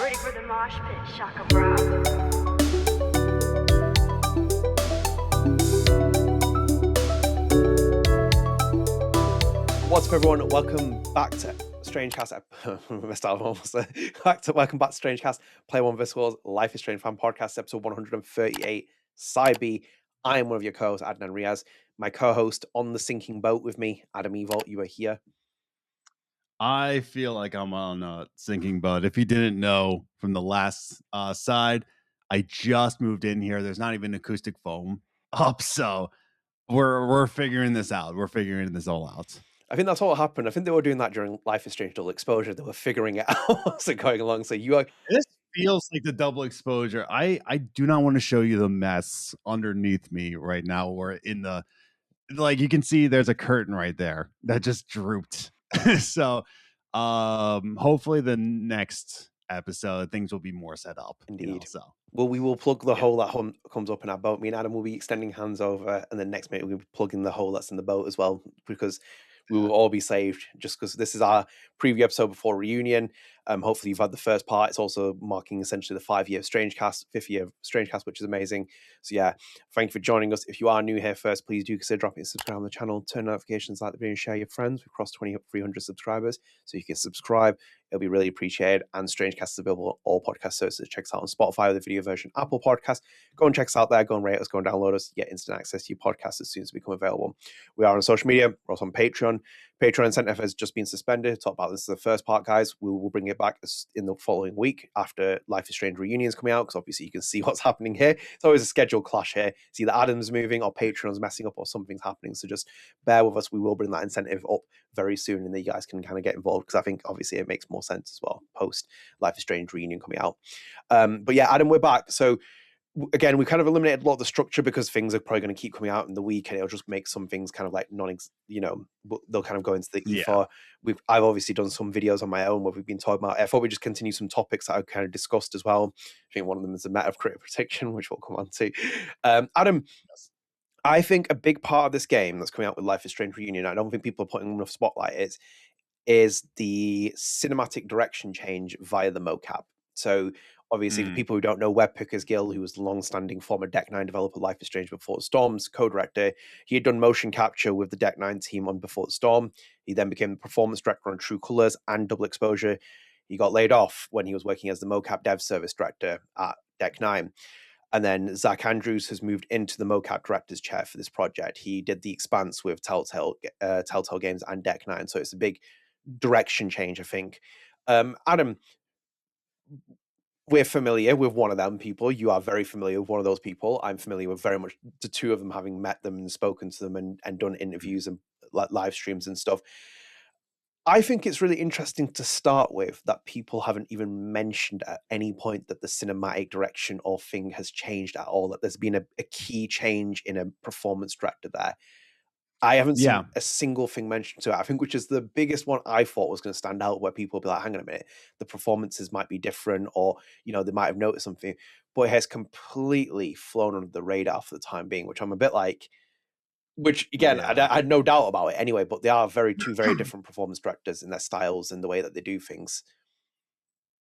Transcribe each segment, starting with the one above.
Ready for the mosh pit, shaka bra. What's up, everyone? Welcome back to StrangeCast. Messed up almost there. Welcome back to StrangeCast, Play One vs. World's Life is Strange fan podcast, episode 138, Side B. I am one of your co-hosts, Adnan and Riaz. My co-host on the sinking boat with me, Adam Evalt. You are here. I feel like I'm on a sinking boat. If you didn't know from the last side, I just moved in here. There's not even acoustic foam up, so we're figuring this out. We're figuring this all out. I think that's what happened. I think they were doing that during Life is Strange Double Exposure. They were figuring it out as they're going along. So you are. This feels like the double exposure. I do not want to show you the mess underneath me right now. We're in the, like, you can see there's a curtain right there that just drooped. So hopefully the next episode things will be more set up. Indeed. So well, we will plug the hole that comes up in our boat. Me and Adam will be extending hands over, and then next minute we'll be plugging the hole that's in the boat as well, because we will all be saved, just because this is our preview episode before reunion. Hopefully you've had the first part. It's also marking essentially the 5-year StrangeCast, 5th year of StrangeCast, which is amazing. So yeah, thank you for joining us. If you are new here first, please do consider dropping a subscribe on the channel, turn notifications, like the video, and share your friends. We've crossed 300 subscribers, so you can subscribe. It'll be really appreciated. And StrangeCast is available on all podcast services. Check us out on Spotify with the video version, Apple Podcasts. Go and check us out there. Go and rate us. Go and download us. Get instant access to your podcast as soon as we become available. We are on social media. We're also on Patreon. Patreon incentive has just been suspended. Talk about this is the first part, guys. We will bring it back in the following week after Life is Strange reunions coming out, because obviously you can see what's happening here. It's always a schedule clash here. It's either Adam's moving or Patreon's messing up or something's happening. So just bear with us. We will bring that incentive up very soon, and then you guys can kind of get involved, because I think obviously it makes more sense as well post Life is Strange reunion coming out. But yeah, Adam, we're back. So again, we kind of eliminated a lot of the structure because things are probably going to keep coming out in the week, and it'll just make some things kind of like they'll kind of go into the ether. Yeah. I've obviously done some videos on my own where we've been talking about. I thought we'd just continue some topics that I kind of discussed as well. I think one of them is the Metacritic prediction, which we'll come on to. Adam, yes. I think a big part of this game that's coming out with Life is Strange reunion, I don't think people are putting enough spotlight, is the cinematic direction change via the mocap. So obviously, for people who don't know, Webb Pickersgill, who was the long-standing former Deck 9 developer, Life is Strange Before the Storm's co-director, he had done motion capture with the Deck 9 team on Before the Storm. He then became the performance director on True Colors and Double Exposure. He got laid off when he was working as the mocap dev service director at Deck 9. And then Zach Andrews has moved into the mocap director's chair for this project. He did the Expanse with Telltale Games and Deck 9. So it's a big direction change, I think. Adam, we're familiar with one of them people. You are very familiar with one of those people. I'm familiar with very much the two of them, having met them and spoken to them and done interviews and live streams and stuff. I think it's really interesting to start with that people haven't even mentioned at any point that the cinematic direction or thing has changed at all, that there's been a key change in a performance director there. I haven't seen a single thing mentioned to it, I think, which is the biggest one I thought was going to stand out, where people will be like, hang on a minute, the performances might be different, or, they might have noticed something, but it has completely flown under the radar for the time being, which I'm a bit like, which again, I had no doubt about it anyway, but they are two very different performance directors in their styles and the way that they do things.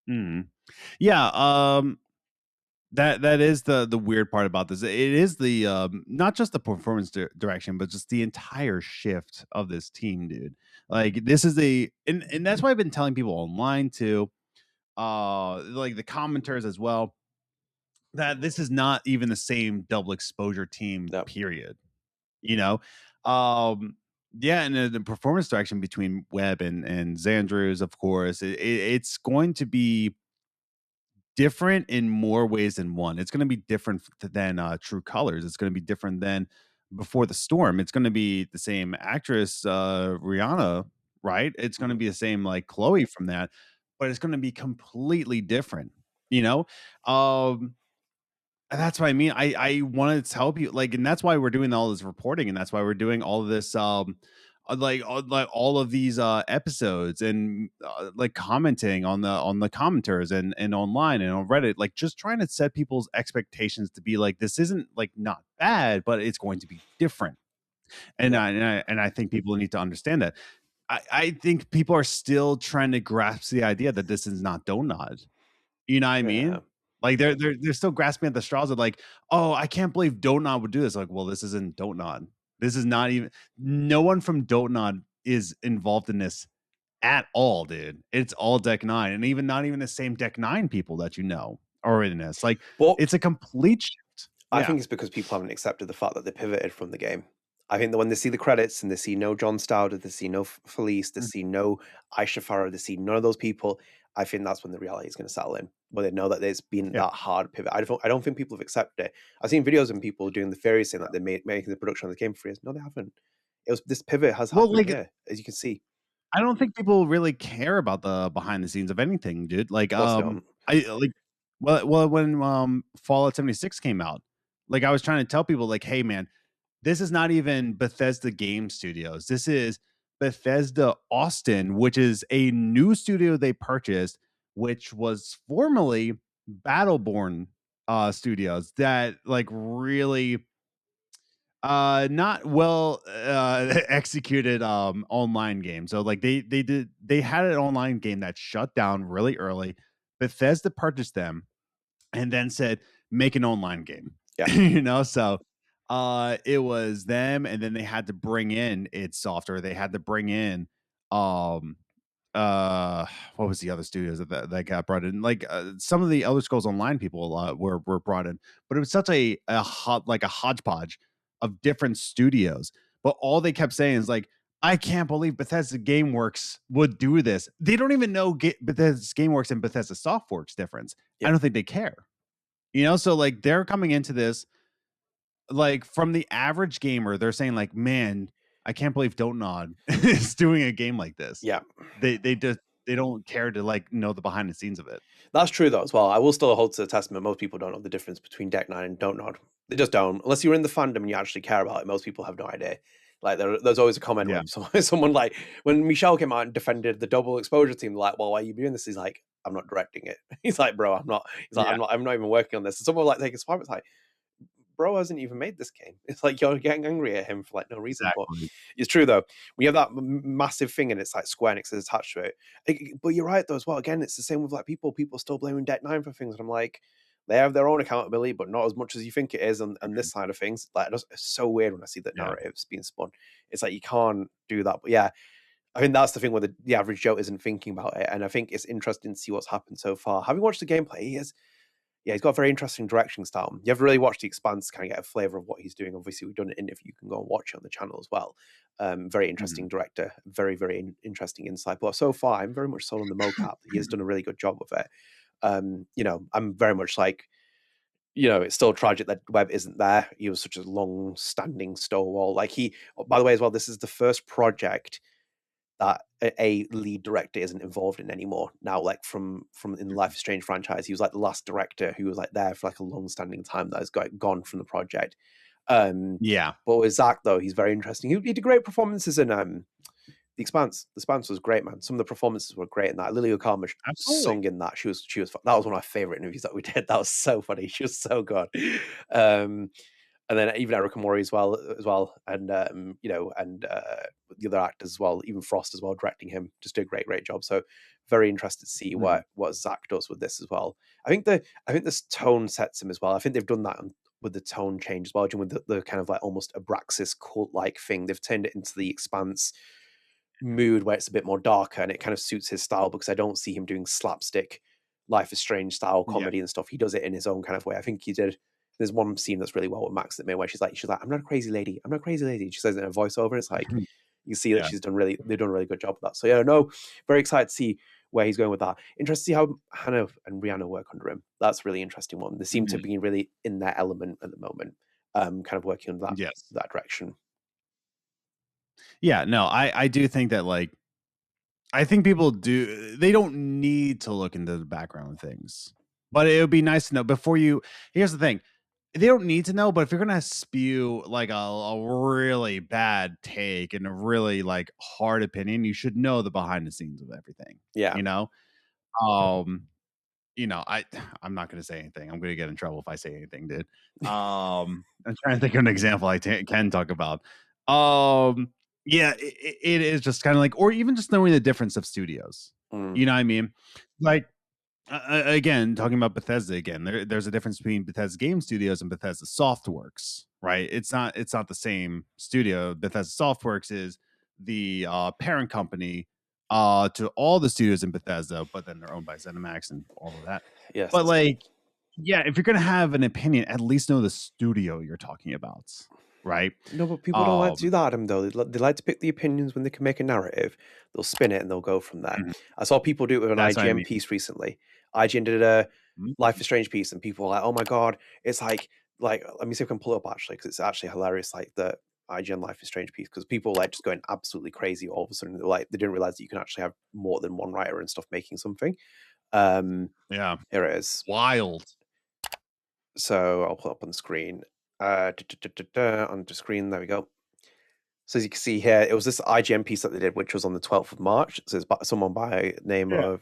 Yeah. That is the weird part about this. It is the not just the performance direction, but just the entire shift of this team, dude. Like, this is and that's why I've been telling people online too, like the commenters as well, that this is not even the same Double Exposure team, period. And the performance direction between Webb and Andrews, of course, it's going to be different in more ways than one. It's going to be different than True Colors. It's going to be different than Before the Storm. It's going to be the same actress, Rihanna, right? It's going to be the same like Chloe from that, but it's going to be completely different, And that's what I mean. I wanted to tell you, like, and that's why we're doing all this reporting, and that's why we're doing all of this like all of these episodes and like commenting on the commenters and online and on Reddit, like just trying to set people's expectations to be like, this isn't like not bad, but it's going to be different. And I think people need to understand that. I think people are still trying to grasp the idea that this is not donut. You know what I mean? Yeah. Like they're still grasping at the straws of like, oh, I can't believe Donut would do this. Like, well, this isn't Donut. This is not even. No one from Donut is involved in this at all, dude. It's all Deck Nine, and even not even the same Deck Nine people that you know are in this. Like, But it's a complete shift. I Yeah. think it's because people haven't accepted the fact that they pivoted from the game. I think that when they see the credits and they see no John Stauder, they see no Felice, they see no Aisha Farrow, they see none of those people, I think that's when the reality is going to settle in, when they know that there's been Yeah. that hard pivot. I don't think people have accepted it. I've seen videos of people doing the theory saying that they're making the production of the game for years. No, they haven't. This pivot has Well, happened like, here, as you can see. I don't think people really care about the behind the scenes of anything, dude. Like, Of course they don't. I like, well, when Fallout 76 came out, like I was trying to tell people, like, hey, man, this is not even Bethesda Game Studios. This is Bethesda Austin, which is a new studio they purchased, which was formerly Battleborn Studios that like really not well executed online game. So like they had an online game that shut down really early. Bethesda purchased them and then said make an online game. Yeah. You know, so it was them, and then they had to bring in id Software. They had to bring in um what was the other studios that got brought in, like some of the Elder Scrolls Online people were brought in, but it was such a hodgepodge of different studios. But all they kept saying is like, I can't believe Bethesda GameWorks would do this. They don't even know Bethesda GameWorks and Bethesda Softworks difference. Yeah. I don't think they care. You know, so like they're coming into this like from the average gamer, they're saying like, man, I can't believe Don't Nod is doing a game like this. Yeah. They don't care to like know the behind the scenes of it. That's true though as well. I will still hold to the testament. Most people don't know the difference between Deck Nine and Don't Nod. They just don't. Unless you're in the fandom and you actually care about it, most people have no idea. Like there's always a comment when someone like when Michel came out and defended the double exposure team, like, well, why are you doing this? He's like, I'm not directing it. He's like, bro, I'm not. He's like, I'm not even working on this. And someone like take a swap. It's like, bro hasn't even made this game. It's like you're getting angry at him for like no reason. Exactly. But it's true though. We have that massive thing and it's like Square Enix is attached to it. But you're right though as well. Again, it's the same with like people still blaming Deck Nine for things. And I'm like, they have their own accountability, but not as much as you think it is. And this side of things, like it's so weird when I see that narratives being spun. It's like you can't do that. But yeah, I think that's the thing where the average Joe isn't thinking about it. And I think it's interesting to see what's happened so far. Having watched the gameplay, he's got a very interesting direction style. You have to really watch The Expanse to kind of get a flavour of what he's doing. Obviously, we've done an interview. You can go and watch it on the channel as well. Very interesting director. Very, very interesting insight. But so far, I'm very much sold on the mocap. He has done a really good job with it. I'm very much like, it's still tragic that Webb isn't there. He was such a long-standing stonewall. Like by the way, as well, this is the first project that a lead director isn't involved in anymore now. Like from in the Life is Strange franchise, he was like the last director who was like there for like a long-standing time that has gone from the project. But with Zach though, he's very interesting. He did great performances in The Expanse. The Expanse was great, man. Some of the performances were great in that. Lily Okama sung in that. She was that was one of my favorite interviews that we did. That was so funny. She was so good. And then even Erica Mori as well, and and the other actors as well, even Frost as well, directing him, just did a great job. So very interested to see what Zach does with this as well. I think this tone sets him as well. I think they've done that with the tone change as well, with the kind of like almost Abraxas cult like thing. They've turned it into the Expanse mood where it's a bit more darker, and it kind of suits his style because I don't see him doing slapstick Life is Strange style comedy and stuff. He does it in his own kind of way. I think he did. There's one scene that's really well with Max that made where she's like, I'm not a crazy lady. I'm not a crazy lady. She says it in a voiceover. It's like, you can see that they've done a really good job with that. So yeah, no, very excited to see where he's going with that. Interested to see how Hannah and Rihanna work under him. That's a really interesting one. They seem to be really in their element at the moment, kind of working on that direction. Yeah, no, I do think that like, I think people they don't need to look into the background of things, but it would be nice to know before here's the thing. They don't need to know, but if you're gonna spew like a really bad take and a really like hard opinion, you should know the behind the scenes of everything. Yeah, I'm not gonna say anything. I'm gonna get in trouble if I say anything, dude. I'm trying to think of an example I can talk about. It is just kind of like, or even just knowing the difference of studios. You know what I mean? Like Again, talking about Bethesda again, there's a difference between Bethesda Game Studios and Bethesda Softworks, right? It's not the same studio. Bethesda Softworks is the parent company to all the studios in Bethesda, but then they're owned by ZeniMax and all of that. Yes, But like, yeah, if you're gonna have an opinion, at least know the studio you're talking about, right? no, but people don't like to do that, Adam. Though they like to pick the opinions when they can make a narrative. They'll spin it and they'll go from there. I saw people do it with an That's what I IGN mean. piece recently. IGN did a Mhm. Life is Strange piece, and people were like, "Oh my god, it's like let me see if I can pull it up actually because it's actually hilarious." Like the IGN Life is Strange piece because people like just going absolutely crazy all of a sudden. Like they didn't realize that you can actually have more than one writer and stuff making something. Yeah, Here it is. wild. So I'll pull it up on the screen. On the screen, there we go. So as you can see here, it was this IGN piece that they did, which was on the 12th of March. So it's someone by name of,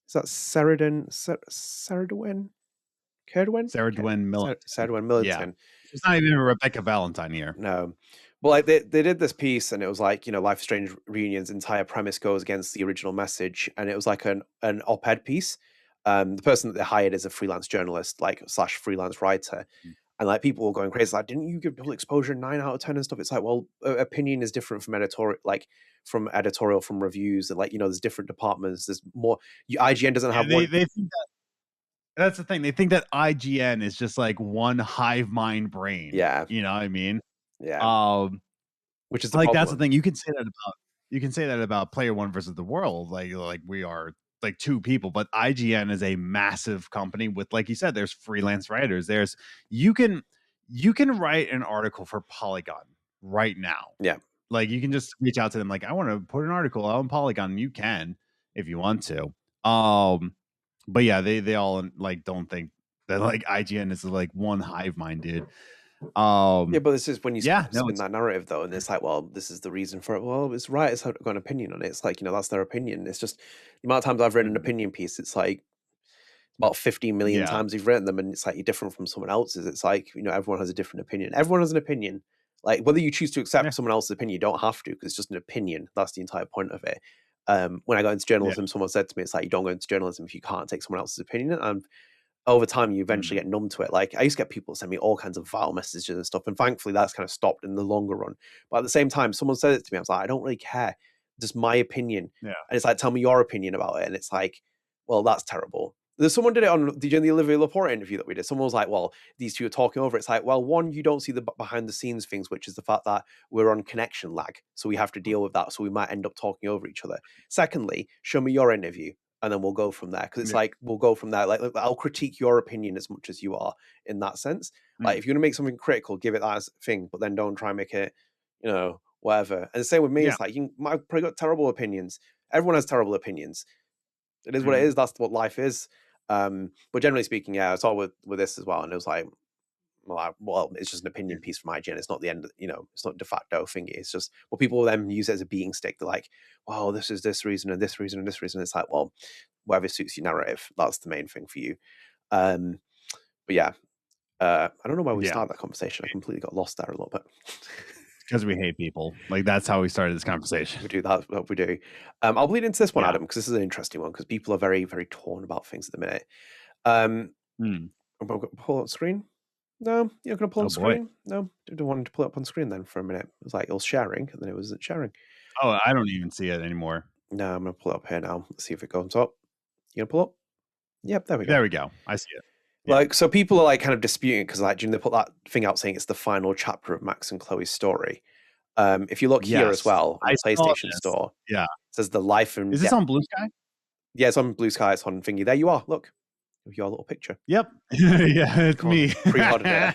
is that Saradin? Saradwin? Sarah Dwayne Miller. Saradwin Millington. Yeah. It's not even Rebecca Valentine here. No. Well, like they did this piece, and it was like, Life is Strange Reunion's entire premise goes against the original message, and it was like an op-ed piece. The person that they hired is a freelance journalist, like / freelance writer, and like people were going crazy. Like, didn't you give Double Exposure 9 out of 10 and stuff? It's like, well, opinion is different from editorial, from reviews, and there's different departments. There's more. IGN doesn't have one. They think that's the thing. They think that IGN is just like one hive mind brain. Yeah, you know what I mean. Yeah, which is the like problem. That's the thing. You can say that about Player One versus the World. Like we are like two people, but IGN is a massive company with, like you said, there's freelance writers. You can write an article for Polygon right now. Yeah. Like you can just reach out to them like, I want to put an article out on Polygon, and you can if you want to. But yeah, they all like don't think that like IGN is like one hive mind, dude. Yeah, but this is when you spin it's that narrative though, and it's like, well, this is the reason for it. Well, it's right. It's got an opinion on it. It's like, that's their opinion. It's just the amount of times I've written an opinion piece. It's like about 15 million times you've written them, and it's like you're different from someone else's. It's like, everyone has a different opinion. Everyone has an opinion. Like whether you choose to accept someone else's opinion, you don't have to, because it's just an opinion. That's the entire point of it. When I got into journalism, someone said to me, it's like, you don't go into journalism if you can't take someone else's opinion. And over time, you eventually get numb to it. Like I used to get people send me all kinds of vile messages and stuff, and thankfully that's kind of stopped in the longer run. But at the same time, someone said it to me, I was like, I don't really care, just my opinion. And it's like, tell me your opinion about it. And it's like, well, that's terrible. There's someone did it on the Olivia Laporte interview that we did. Someone was like, well, these two are talking over it. It's like, well, one, you don't see the behind the scenes things, which is the fact that we're on connection lag, so we have to deal with that, so we might end up talking over each other. Secondly, show me your interview, and then we'll go from there, because it's like, we'll go from there. Like I'll critique your opinion as much as you are in that sense. Like if you're gonna make something critical, give it that as a thing, but then don't try and make it, whatever. And the same with me. It's like, you might have probably got terrible opinions. Everyone has terrible opinions. It is what it is. That's what life is. But generally speaking, I saw with this as well, and it was like, well, it's just an opinion piece from IGN. It's not the end, it's not de facto thingy. It's just, well, people then use it as a beating stick. They're like, well, this is this reason and this reason and this reason. It's like, well, whatever suits your narrative, that's the main thing for you. But yeah, I don't know why we started that conversation. I completely got lost there a little bit. Because we hate people. Like that's how we started this conversation. We do that. We do. I'll bleed into this one, Adam, because this is an interesting one, because people are very, very torn about things at the minute. I'm going to pull up screen. No, you're going to pull up screen. No, I don't want to pull it up on screen then for a minute. It was like it was sharing, and then it wasn't sharing. Oh, I don't even see it anymore. No, I'm going to pull it up here now. Let's see if it goes up. You going to pull up? Yep, there we go. There we go. I see it. Like, so people are like kind of disputing, because like, they put that thing out saying it's the final chapter of Max and Chloe's story. If you look here as well on the PlayStation Store, it says the life and. Is this on Blue Sky? Yeah, it's on Blue Sky. It's on thingy. There you are. Look, with your little picture. Yep. Yeah, it's me. Pre-ordered it.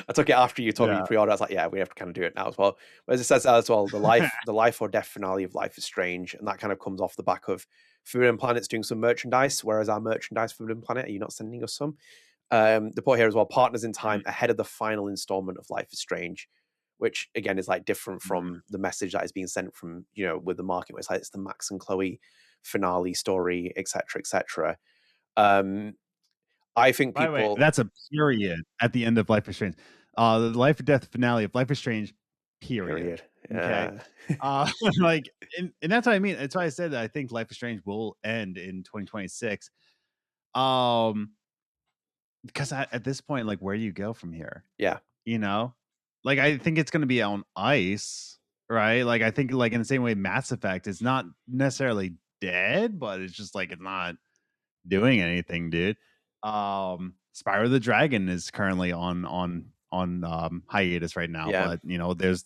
I took it after you told me you pre-ordered. I was like, yeah, we have to kind of do it now as well. But as it says as well, the life or death finale of Life is Strange, and that kind of comes off the back of Forbidden Planet's doing some merchandise. Whereas our merchandise, Forbidden Planet, are you not sending us some? The point here as well, partners in time ahead of the final installment of Life is Strange, which again is like different from the message that is being sent from, with the market, where it's like it's the Max and Chloe finale story, etc., etc. I think people. By the way, that's a period at the end of Life is Strange. The life or death finale of Life is Strange. Period. Okay. Like, and that's what I mean. That's why I said that I think Life is Strange will end in 2026. Because at this point, like, where do you go from here? Yeah. You know, like, I think it's going to be on ice, right? Like, I think, like, in the same way, Mass Effect is not necessarily dead, but it's just like it's not doing anything, dude. Spyro the Dragon is currently on hiatus right now, Yeah. but you know, there's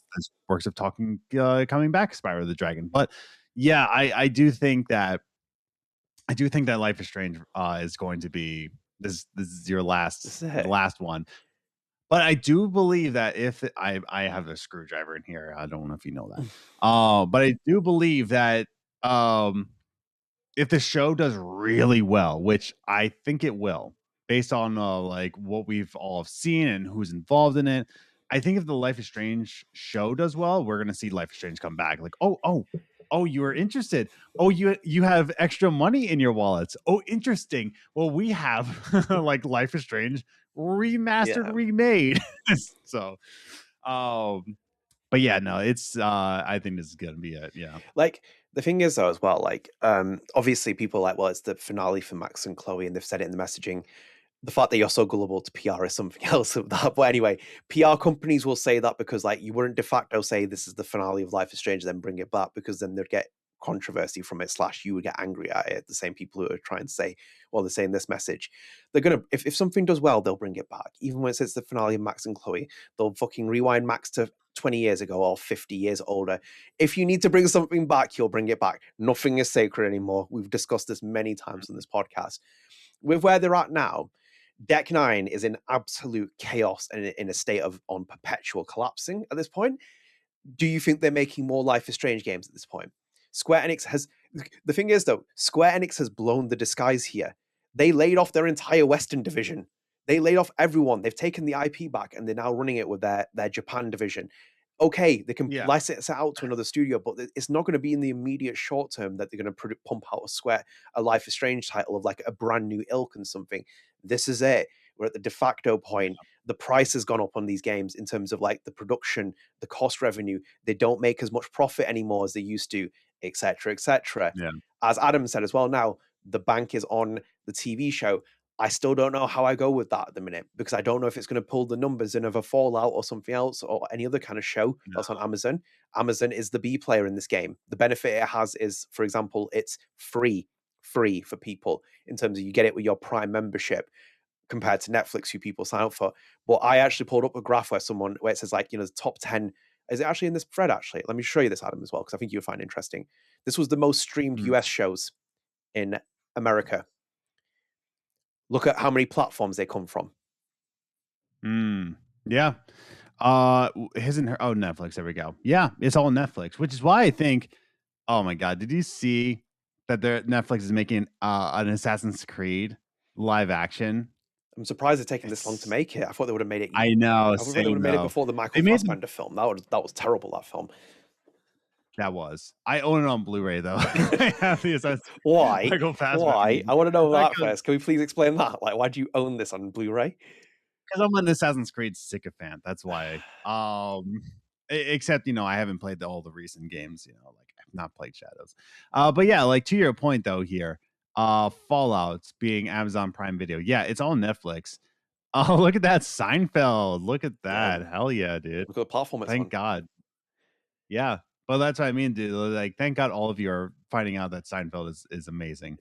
works of talking coming back, Spyro the Dragon. But yeah, I do think that Life is Strange is going to be this is your This is the it. last one. But I do believe that if I have a screwdriver in here, I don't know if you know that. But I do believe that if the show does really well, which I think it will, based on like what we've all seen and who's involved in it, I think if the Life is Strange show does well, we're gonna see Life is Strange come back. Like, oh, you are interested. Oh, you have extra money in your wallets. Oh, interesting. Well, we have like Life is Strange remastered, remade. So, but yeah, no, it's I think this is gonna be it. Yeah. Like, the thing is though as well, like, obviously people are like, well, it's the finale for Max and Chloe, and they've said it in the messaging. The fact that you're so gullible to PR is something else of that. But anyway, PR companies will say that because, like, you wouldn't de facto say this is the finale of Life is Strange, then bring it back, because then they'd get controversy from it, / you would get angry at it. The same people who are trying to say, well, they're saying this message. They're gonna, if something does well, they'll bring it back. Even when it says the finale of Max and Chloe, they'll fucking rewind Max to 20 years ago or 50 years older. If you need to bring something back, you'll bring it back. Nothing is sacred anymore. We've discussed this many times on this podcast. With where they're at now, Deck 9 is in absolute chaos and in a state of on perpetual collapsing at this point. Do you think they're making more Life is Strange games at this point? Square Enix has... The thing is, though, Square Enix has blown the disguise here. They laid off their entire Western division. They laid off everyone. They've taken the IP back, and they're now running it with their Japan division. Okay, they can license it out to another studio, but it's not going to be in the immediate short term that they're going to pump out a Life is Strange title of like a brand new ilk and something. This is it. We're at the de facto point. The price has gone up on these games in terms of like the production, the cost revenue. They don't make as much profit anymore as they used to, etc., etc. Yeah. As Adam said as well, now the bank is on the TV show. I still don't know how I go with that at the minute, because I don't know if it's going to pull the numbers in of a Fallout or something else or any other kind of show that's on Amazon. Amazon is the B player in this game. The benefit it has is, for example, it's free for people in terms of you get it with your Prime membership compared to Netflix, who people sign up for. But I actually pulled up a graph where it says like, the top 10. Is it actually in this thread, actually? Let me show you this, Adam, as well, because I think you'll find it interesting. This was the most streamed US shows in America. Look at how many platforms they come from. Yeah. His and her. Oh, Netflix. There we go. Yeah, it's all Netflix, which is why I think. Oh my God, did you see that Netflix is making an Assassin's Creed live action? I'm surprised it's taken this long to make it. I thought they would have made it. I know. I thought they would have made it before the Michael Fassbender film. That was terrible. That film. That was. I own it on Blu-ray though. Why? Why? I want to know that first. Can we please explain that? Like, why do you own this on Blu-ray? Because I'm an Assassin's Creed sycophant. That's why. Except I haven't played all the recent games. Like I've not played Shadows. But yeah, like to your point though here, Fallout being Amazon Prime Video. Yeah, it's all Netflix. Oh, look at that Seinfeld. Look at that. Yeah. Hell yeah, dude. Look at the platform it's Thank on. God. Yeah. But that's what I mean, dude. Like, thank God all of you are finding out that Seinfeld is amazing.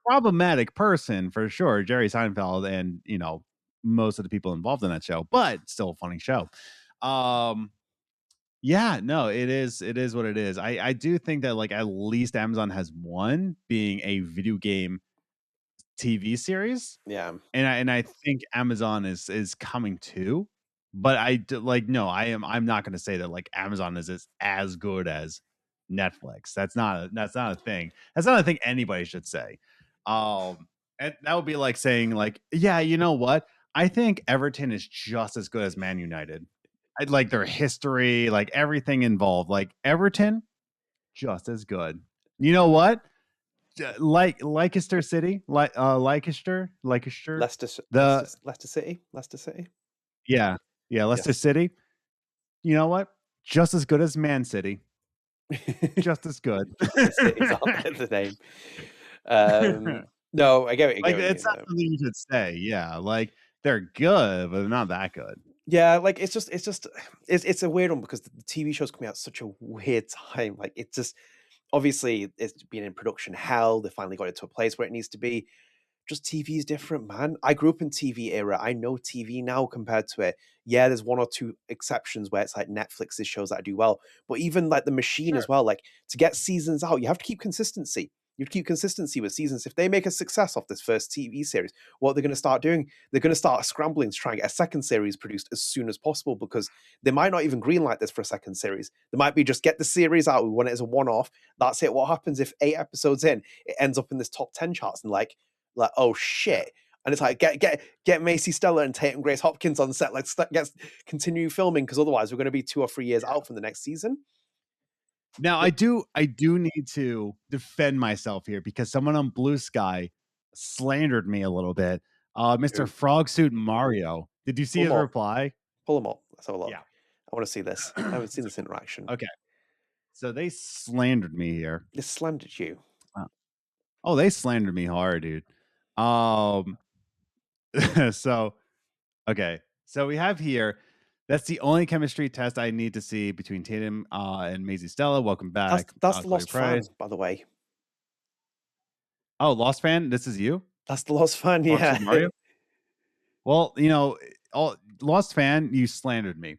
Problematic person for sure, Jerry Seinfeld, and most of the people involved in that show, but still a funny show. Yeah, no, it is what it is. I do think that like at least Amazon has one being a video game TV series. Yeah. And I think Amazon is coming too. But I'm not going to say that like Amazon is as good as Netflix. That's not a thing. That's not a thing anybody should say. And that would be like saying like, yeah, you know what? I think Everton is just as good as Man United. I'd like their history, like everything involved. Like Everton, just as good. You know what? Leicester City, Leicester, Leicester City. Yeah, Leicester City. You know what? Just as good as Man City. Just as good. City's the name. No, I get Like what you it's mean not though. something you should say. Yeah, like they're good, but they're not that good. Yeah, like it's a weird one because the TV show's coming out at such a weird time. Like it's just obviously it's been in production hell. They finally got it to a place where it needs to be. Just TV is different, man. I grew up in TV era. I know TV now compared to it. Yeah, there's one or two exceptions where it's like Netflix's shows that do well, but even like the machine Sure. as well. Like to get seasons out, you have to keep consistency. You have to keep consistency with seasons. If they make a success off this first TV series, what they're going to start doing, they're going to start scrambling to try and get a second series produced as soon as possible because they might not even greenlight this for a second series. They might be just get the series out. We want it as a one-off. That's it. What happens if 8 episodes in, it ends up in this top 10 charts and like oh shit, and it's like get Macy Stella and Tatum Grace Hopkins on set, like continue filming because otherwise we're going to be 2 or 3 years out from the next season. Now I do need to defend myself here because someone on Blue Sky slandered me a little bit. Mr. Who? Frogsuit Mario. Did you see his reply? Pull them up. Let's have a look. Yeah. I want to see this. I haven't seen this interaction. Okay. So they slandered me here. They slandered you. Oh, they slandered me hard, dude. So okay. So we have here. That's the only chemistry test I need to see between Tatum and Maisie Stella. Welcome back. That's the Lost fan, by the way. Oh, Lost fan. This is you. That's the Lost fan. Yeah. Mario? Well, you know, Lost fan, you slandered me,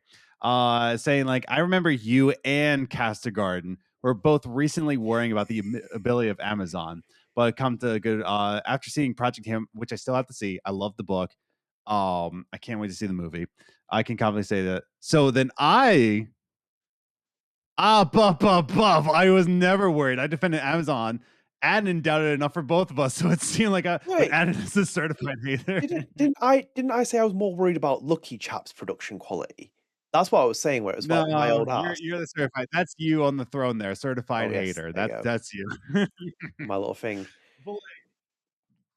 saying like I remember you and Castigarden were both recently worrying about the ability of Amazon, but come to a good after seeing Project Him, which I still have to see. I love the book. I can't wait to see the movie. I can confidently say that. So then I was never worried. I defended Amazon. Adnan doubted enough for both of us, so it seemed like Adnan is a certified hater. Didn't I say I was more worried about Lucky Chap's production quality? That's what I was saying. Where it was like my old ass. You're the certified. That's you on the throne there, certified hater. That's you. My little thing.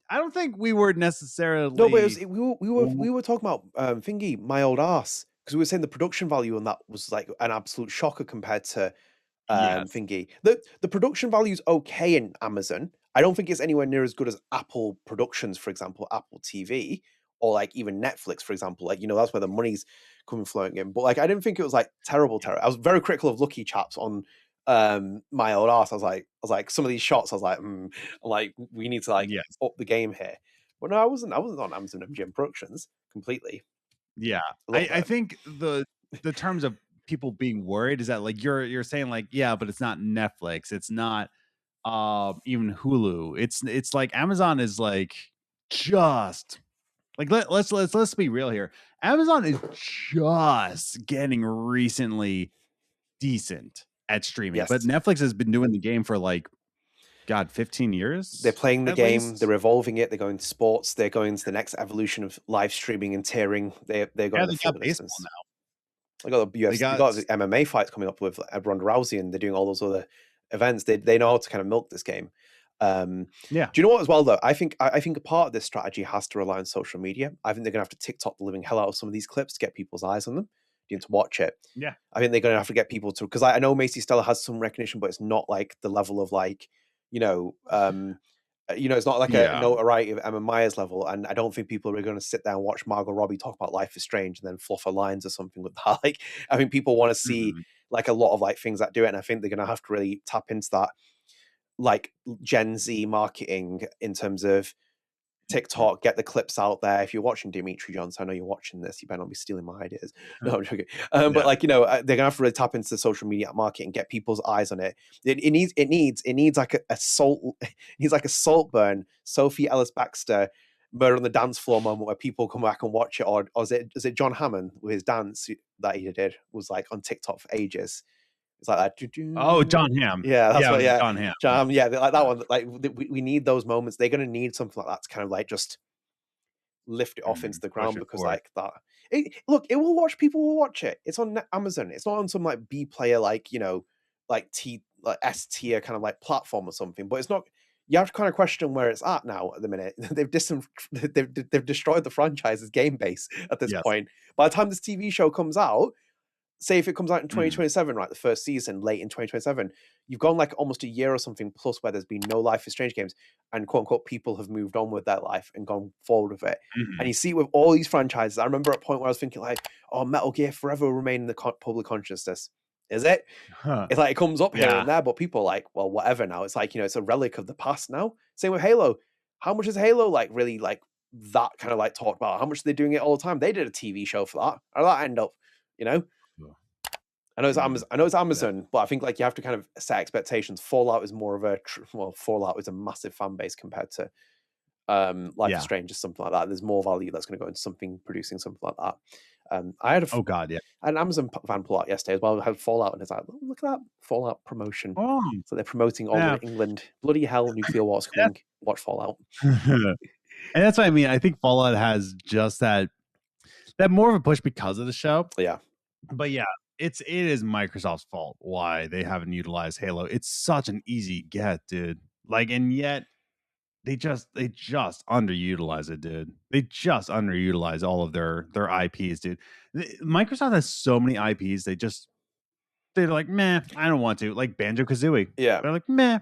I don't think we were necessarily. No, but we were talking about thingy, my old ass, because we were saying the production value on that was like an absolute shocker compared to thingy. The production value is okay in Amazon. I don't think it's anywhere near as good as Apple Productions, for example, Apple TV, or like even Netflix, for example. Like, you know, that's where the money's coming flowing in. But like, I didn't think it was like terrible. I was very critical of Lucky Chaps on my old ass. I was like some of these shots. I was like, we need to like up the game here. But no, I wasn't on Amazon MGM Productions completely. Yeah, I think the terms of people being worried is that like you're saying like but it's not Netflix, it's not even Hulu. It's like Amazon is like just like let's be real here. Amazon is just getting recently decent at streaming, but Netflix has been doing the game for like 15 years. They're playing the game, they're evolving it, they're going to sports, they're going to the next evolution of live streaming and tiering. They're going to the baseball now. They got the UFC, they got the MMA fights coming up with Ronda Rousey, and they're doing all those other events. They know how to kind of milk this game. Do you know what as well though? I think a part of this strategy has to rely on social media. I think they're gonna have to TikTok the living hell out of some of these clips to get people's eyes on them, to watch it. Yeah, I think they're gonna have to get people to, because I know Macy Stella has some recognition, but it's not like the level of like, it's not like a notoriety of Emma Myers level, and I don't think people are going to sit there and watch Margot Robbie talk about Life is Strange and then fluff her lines or something with that. Like, I think people want to see like a lot of like things that do it, and I think they're going to have to really tap into that like Gen Z marketing in terms of TikTok, get the clips out there. If you're watching Dimitri Johnson, I know you're watching this, you better not be stealing my ideas. No, I'm joking. But like, they're gonna have to really tap into the social media market and get people's eyes on it. It needs like a salt, it needs like a Saltburn, Sophie Ellis Baxter, Murder on the Dance Floor moment where people come back and watch it, or is it John Hammond with his dance that he did was like on TikTok for ages. It's like that. Oh, John Hamm. Yeah, that's what. Yeah, John Hamm. Like that one. Like we need those moments. They're going to need something like that to kind of like just lift it off into the ground, because like that. People will watch it. It's on Amazon. It's not on some like B player like like S tier kind of like platform or something. But it's not. You have to kind of question where it's at now. At the minute, they've destroyed the franchise's game base at this point. By the time this TV show comes out, say if it comes out in 2027, right, the first season, late in 2027, you've gone like almost a year or something plus where there's been no Life is Strange games, and quote unquote people have moved on with their life and gone forward with it. And you see with all these franchises, I remember at a point where I was thinking like, oh, Metal Gear forever will remain in the public consciousness. Is it? It's like it comes up here and there, but people are like, well, whatever now. It's like, it's a relic of the past now. Same with Halo. How much is Halo like really like that kind of like talked about? How much are they doing it all the time? They did a TV show for that. How did that end up? I know it's Amazon. I know it's Amazon, but I think like you have to kind of set expectations. Fallout is more of a Fallout is a massive fan base compared to Life is Strange or something like that. There's more value that's going to go into something producing something like that. I had I had an Amazon fan pull out yesterday as well. I had Fallout, and it's like, oh, look at that Fallout promotion. So they're promoting all of England. Bloody hell, nuclear war's coming. Watch Fallout. And that's what I mean. I think Fallout has just that more of a push because of the show. Yeah. But yeah, it is Microsoft's fault why they haven't utilized Halo. It's such an easy get, dude. Like, and yet they just underutilize it, dude. They just underutilize all of their IPs, dude. Microsoft has so many IPs. They're like, meh, I don't want to. Like Banjo-Kazooie. Yeah. They're like, meh.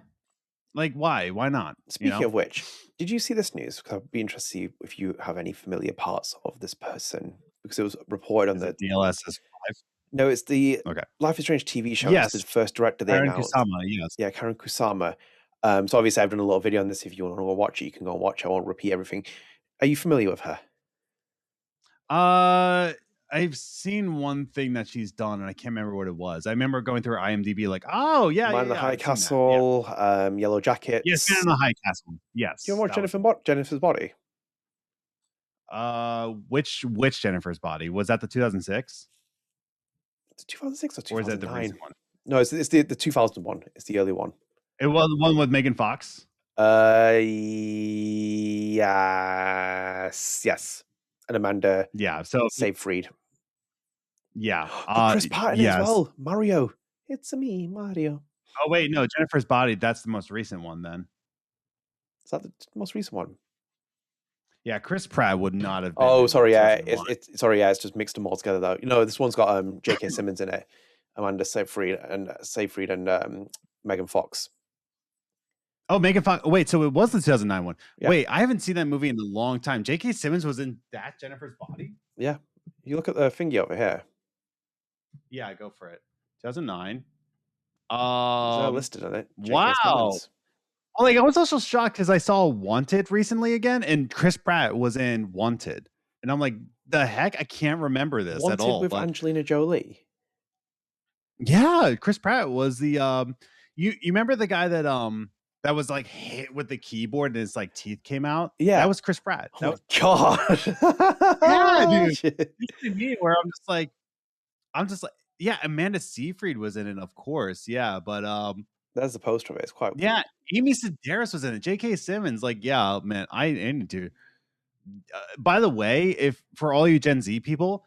Like, why? Why not? Speaking of which, did you see this news? Because I'd be interested to see if you have any familiar parts of this person. Because it was reported on the DLSS 5. No, it's the Life is Strange TV show. Yes. It's the first director they announced. Karyn Kusama, yes. Yeah, Karyn Kusama. So obviously I've done a little video on this. If you want to go watch it, you can go and watch it. I won't repeat everything. Are you familiar with her? I've seen one thing that she's done, and I can't remember what it was. I remember going through her IMDb, like, oh yeah, Man in the High Castle, Yellow Jackets. Yes, Man in the High Castle. Yes. Do you want to watch Jennifer's Body? Which Jennifer's Body? Was that the 2006? It's 2006 or 2009? Or is that the recent one? No, it's the 2001. It's the early one. It was the one with Megan Fox. Yes, and Amanda. Yeah, so Seyfried. Yeah, Chris Patton as well. Mario. It's me, Mario. Oh wait, no, Jennifer's Body. That's the most recent one. Then is that the most recent one? Yeah, Chris Pratt would not have been. Oh, sorry, it's just mixed them all together though. This one's got J.K. Simmons in it, Amanda Seyfried and Megan Fox. Oh, Megan Fox. Wait, so it was the 2009 one. Yeah. Wait, I haven't seen that movie in a long time. J.K. Simmons was in that Jennifer's Body? Yeah. You look at the thingy over here. Yeah, go for it. 2009. Listed on it. Wow. Simmons. Like, I was also shocked because I saw Wanted recently again, and Chris Pratt was in Wanted. And I'm like, the heck? I can't remember this Wanted at all. With Angelina Jolie. Yeah, Chris Pratt was the you remember the guy that was like hit with the keyboard and his like teeth came out? Yeah. That was Chris Pratt. Oh God. Yeah, dude. It's me where I'm just like, yeah, Amanda Seyfried was in it, of course. Yeah, but that's the poster of it. It's quite yeah. Amy Sedaris was in it. J.K. Simmons, like, yeah, man, I need to. By the way, if for all you Gen Z people,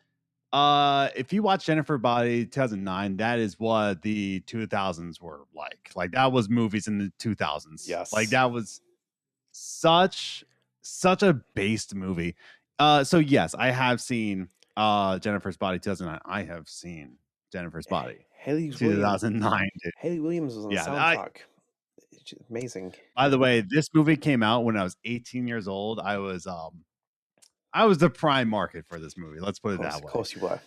if you watch Jennifer Body 2009, that is what the 2000s were like. Like, that was movies in the 2000s. Yes, like that was such a based movie. So yes, I have seen Jennifer's Body 2009. I have seen Jennifer's Body. Haley 2009. Dude. Haley Williams was on the soundtrack. Amazing. By the way, this movie came out when I was 18 years old. I was the prime market for this movie. Let's put it that way. Of course you were.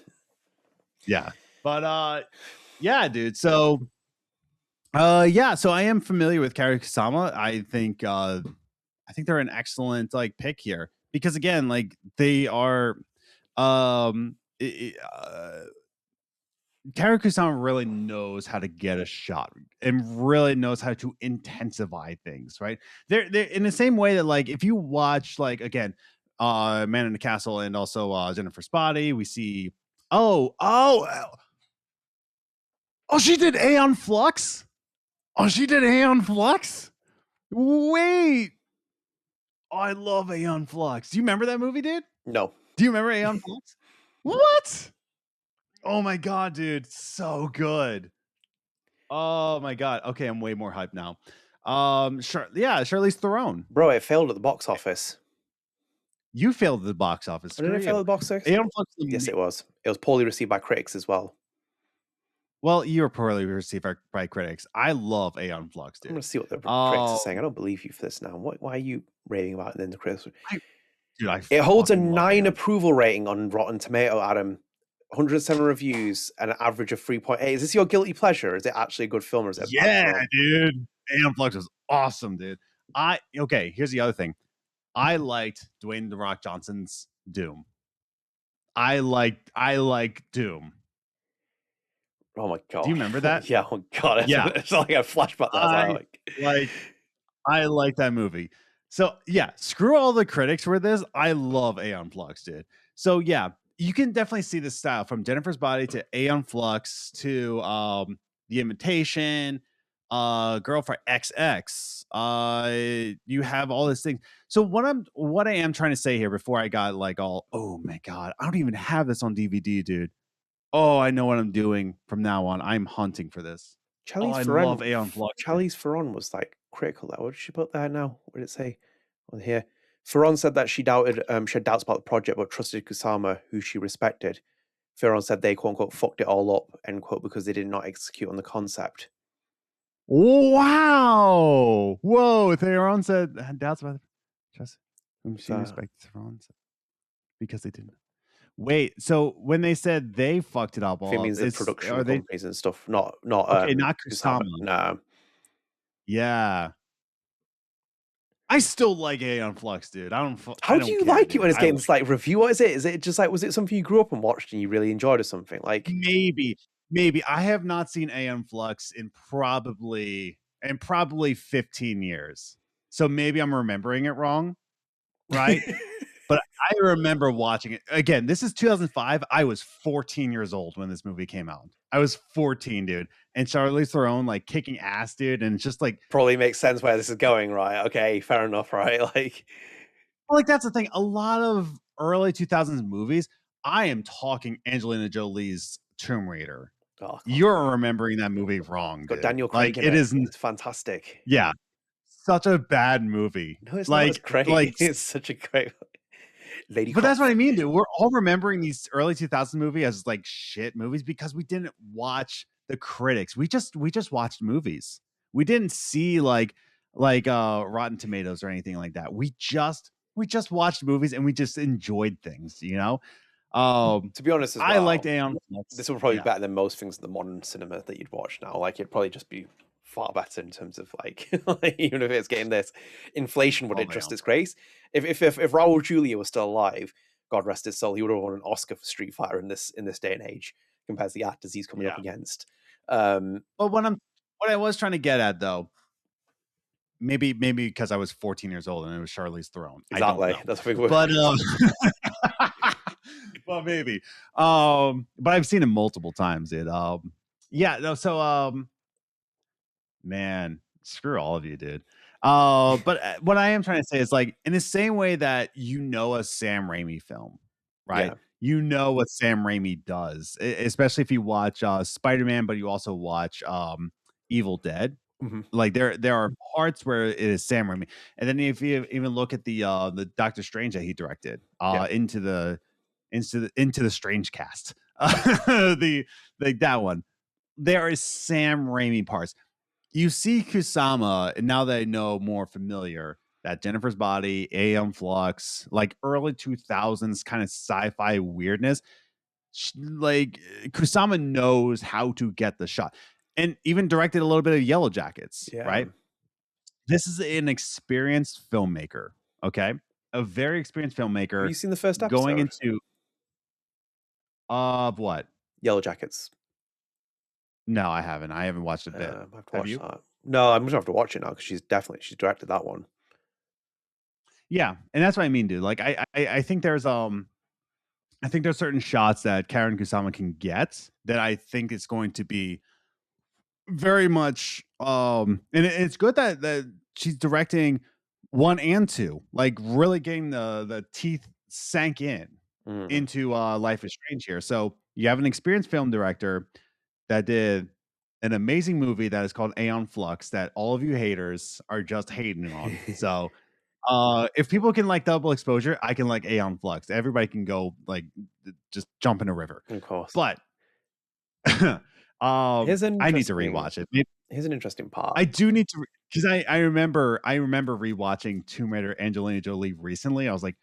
Yeah. But yeah, dude. So yeah, so I am familiar with Karyn Kusama. I think they're an excellent like pick here because again, like they are Karyn Kusama really knows how to get a shot and really knows how to intensify things, right? They're in the same way that like if you watch like again Man in the Castle and also Jennifer's Body, we see oh she did Aeon Flux. Oh, she did Aeon Flux. Wait, I love Aeon Flux. Do you remember that movie, dude? No. Do you remember Aeon Flux? What? Oh my God, dude. So good. Oh my God. Okay, I'm way more hyped now. Charlize Theron. Bro, it failed at the box office. You failed at the box office. Did it fail at the box office? Aeon Flux. Yes, it was. It was poorly received by critics as well. Well, you were poorly received by critics. I love Aeon Flux, I'm dude. gonna see what the critics are Oh, saying. I don't believe you for this now. Why are you raving about it? And then the critics. I It holds a fucking love 9 Aeon. approval rating on Rotten Tomato, Adam. 107 reviews and an average of 3.8. Is this your guilty pleasure? Is it actually a good film or is it a bad Yeah, film? dude. Aeon Flux was awesome, dude. Okay, here's the other thing. I liked Dwayne The Rock Johnson's Doom. I like Doom. Oh my god. Do you remember that? Yeah, oh god. Yeah. It's like a flashback there. I like that movie. So yeah, screw all the critics for this. I love Aeon Flux, dude. So yeah, you can definitely see the style from Jennifer's Body to Aeon Flux to The Imitation, Girl for XX. You have all these things. So what I am trying to say here before I got like all, oh my god, I don't even have this on DVD, dude. Oh, I know what I'm doing from now on. I'm hunting for this. I love Aeon Flux. Charlize Theron was like critical there. What did she put there now? What did it say on here? Theron said that she had doubts about the project but trusted Kusama, who she respected. Theron said they quote unquote fucked it all up, end quote, because they did not execute on the concept. Wow! Whoa! Theron said had doubts about trust whom she respected. Theron said because they didn't. Wait, so when they said they fucked it up, It means the production companies and stuff, not okay, not Kusama. No. Yeah. I still like Aeon Flux, dude. How do you like it when it's getting this like review? What is it? Is it just like, was it something you grew up and watched and you really enjoyed or something? Like maybe. I have not seen Aeon Flux in probably 15 years. So maybe I'm remembering it wrong, right? But I remember watching it. Again, this is 2005. I was 14 years old when this movie came out. I was 14, dude. And Charlize Theron like kicking ass, dude. And it's just like probably makes sense where this is going, right? Okay, fair enough, right? Like that's the thing. A lot of early 2000s movies, I am talking Angelina Jolie's Tomb Raider. Oh, you're remembering that movie wrong, dude. Got Daniel Craig like it is fantastic. Yeah. Such a bad movie. No, it's not as great. Like, it's such a great Lady But that's what I mean, dude. We're all remembering these early 2000s movies as like shit movies because we didn't watch the critics. We just watched movies. We didn't see like Rotten Tomatoes or anything like that. We just watched movies and we just enjoyed things, you know? To be honest, as well, I liked Aeon Flux. This will probably be better than most things in the modern cinema that you'd watch now. Like it'd probably just be far better in terms of like even if it's getting this inflation would it just its grace. If Raul Julia was still alive, God rest his soul, he would have won an Oscar for Street Fighter in this day and age compared to the actors he's coming up against. But what I was trying to get at though, maybe because I was 14 years old and it was Charlize Theron. Exactly. That's what we but well, maybe. But I've seen him multiple times. Man, screw all of you, dude. But what I am trying to say is like in the same way that you know a Sam Raimi film, right? Yeah. You know what Sam Raimi does, especially if you watch Spider-Man, but you also watch Evil Dead. Mm-hmm. Like there are parts where it is Sam Raimi, and then if you even look at the Doctor Strange that he directed into the StrangeCast, that one, there is Sam Raimi parts. You see Kusama, and now that I know more familiar, that Jennifer's Body, Aeon Flux, like early 2000s kind of sci-fi weirdness. Like Kusama knows how to get the shot, and even directed a little bit of Yellow Jackets, right? This is an experienced filmmaker, okay? A very experienced filmmaker. Have you seen the first episode? Going into what? Yellow Jackets. No, I haven't. I haven't watched a bit. Have you? That. No, I'm gonna have to watch it now because she's directed that one. Yeah, and that's what I mean, dude. Like, I think there's certain shots that Karyn Kusama can get that I think it's going to be very much. And it's good that she's directing 1 and 2, like really getting the teeth sank into Life is Strange here. So you have an experienced film director that did an amazing movie that is called Aeon Flux that all of you haters are just hating on. So if people can like double exposure, I can like Aeon Flux. Everybody can go like just jump in a river. Of course. But Here's an I need to interesting- rewatch it. Here's an interesting part. I do need to, because I remember rewatching Tomb Raider Angelina Jolie recently. I was like,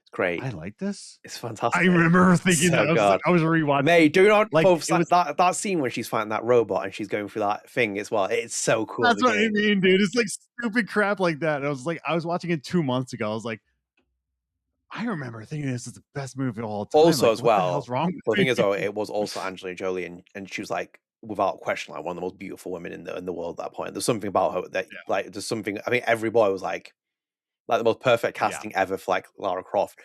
It's great. I like this. It's fantastic. I remember thinking So that good. I was rewatching. Mate, do not Like, focus it was- that scene when she's fighting that robot and she's going through that thing as well. It's so cool. That's the what I game. mean, dude. It's like stupid crap like that. And I was like, I was watching it 2 months ago. I was like, I remember thinking this is the best movie of all time. Also, like, as what the well, hell's wrong the with thing me? is, though, it was also Angelina Jolie, and she was like, without question, like one of the most beautiful women in the world at that point. There's something about her that, like, there's something. I think every boy was like the most perfect casting ever for like Lara Croft.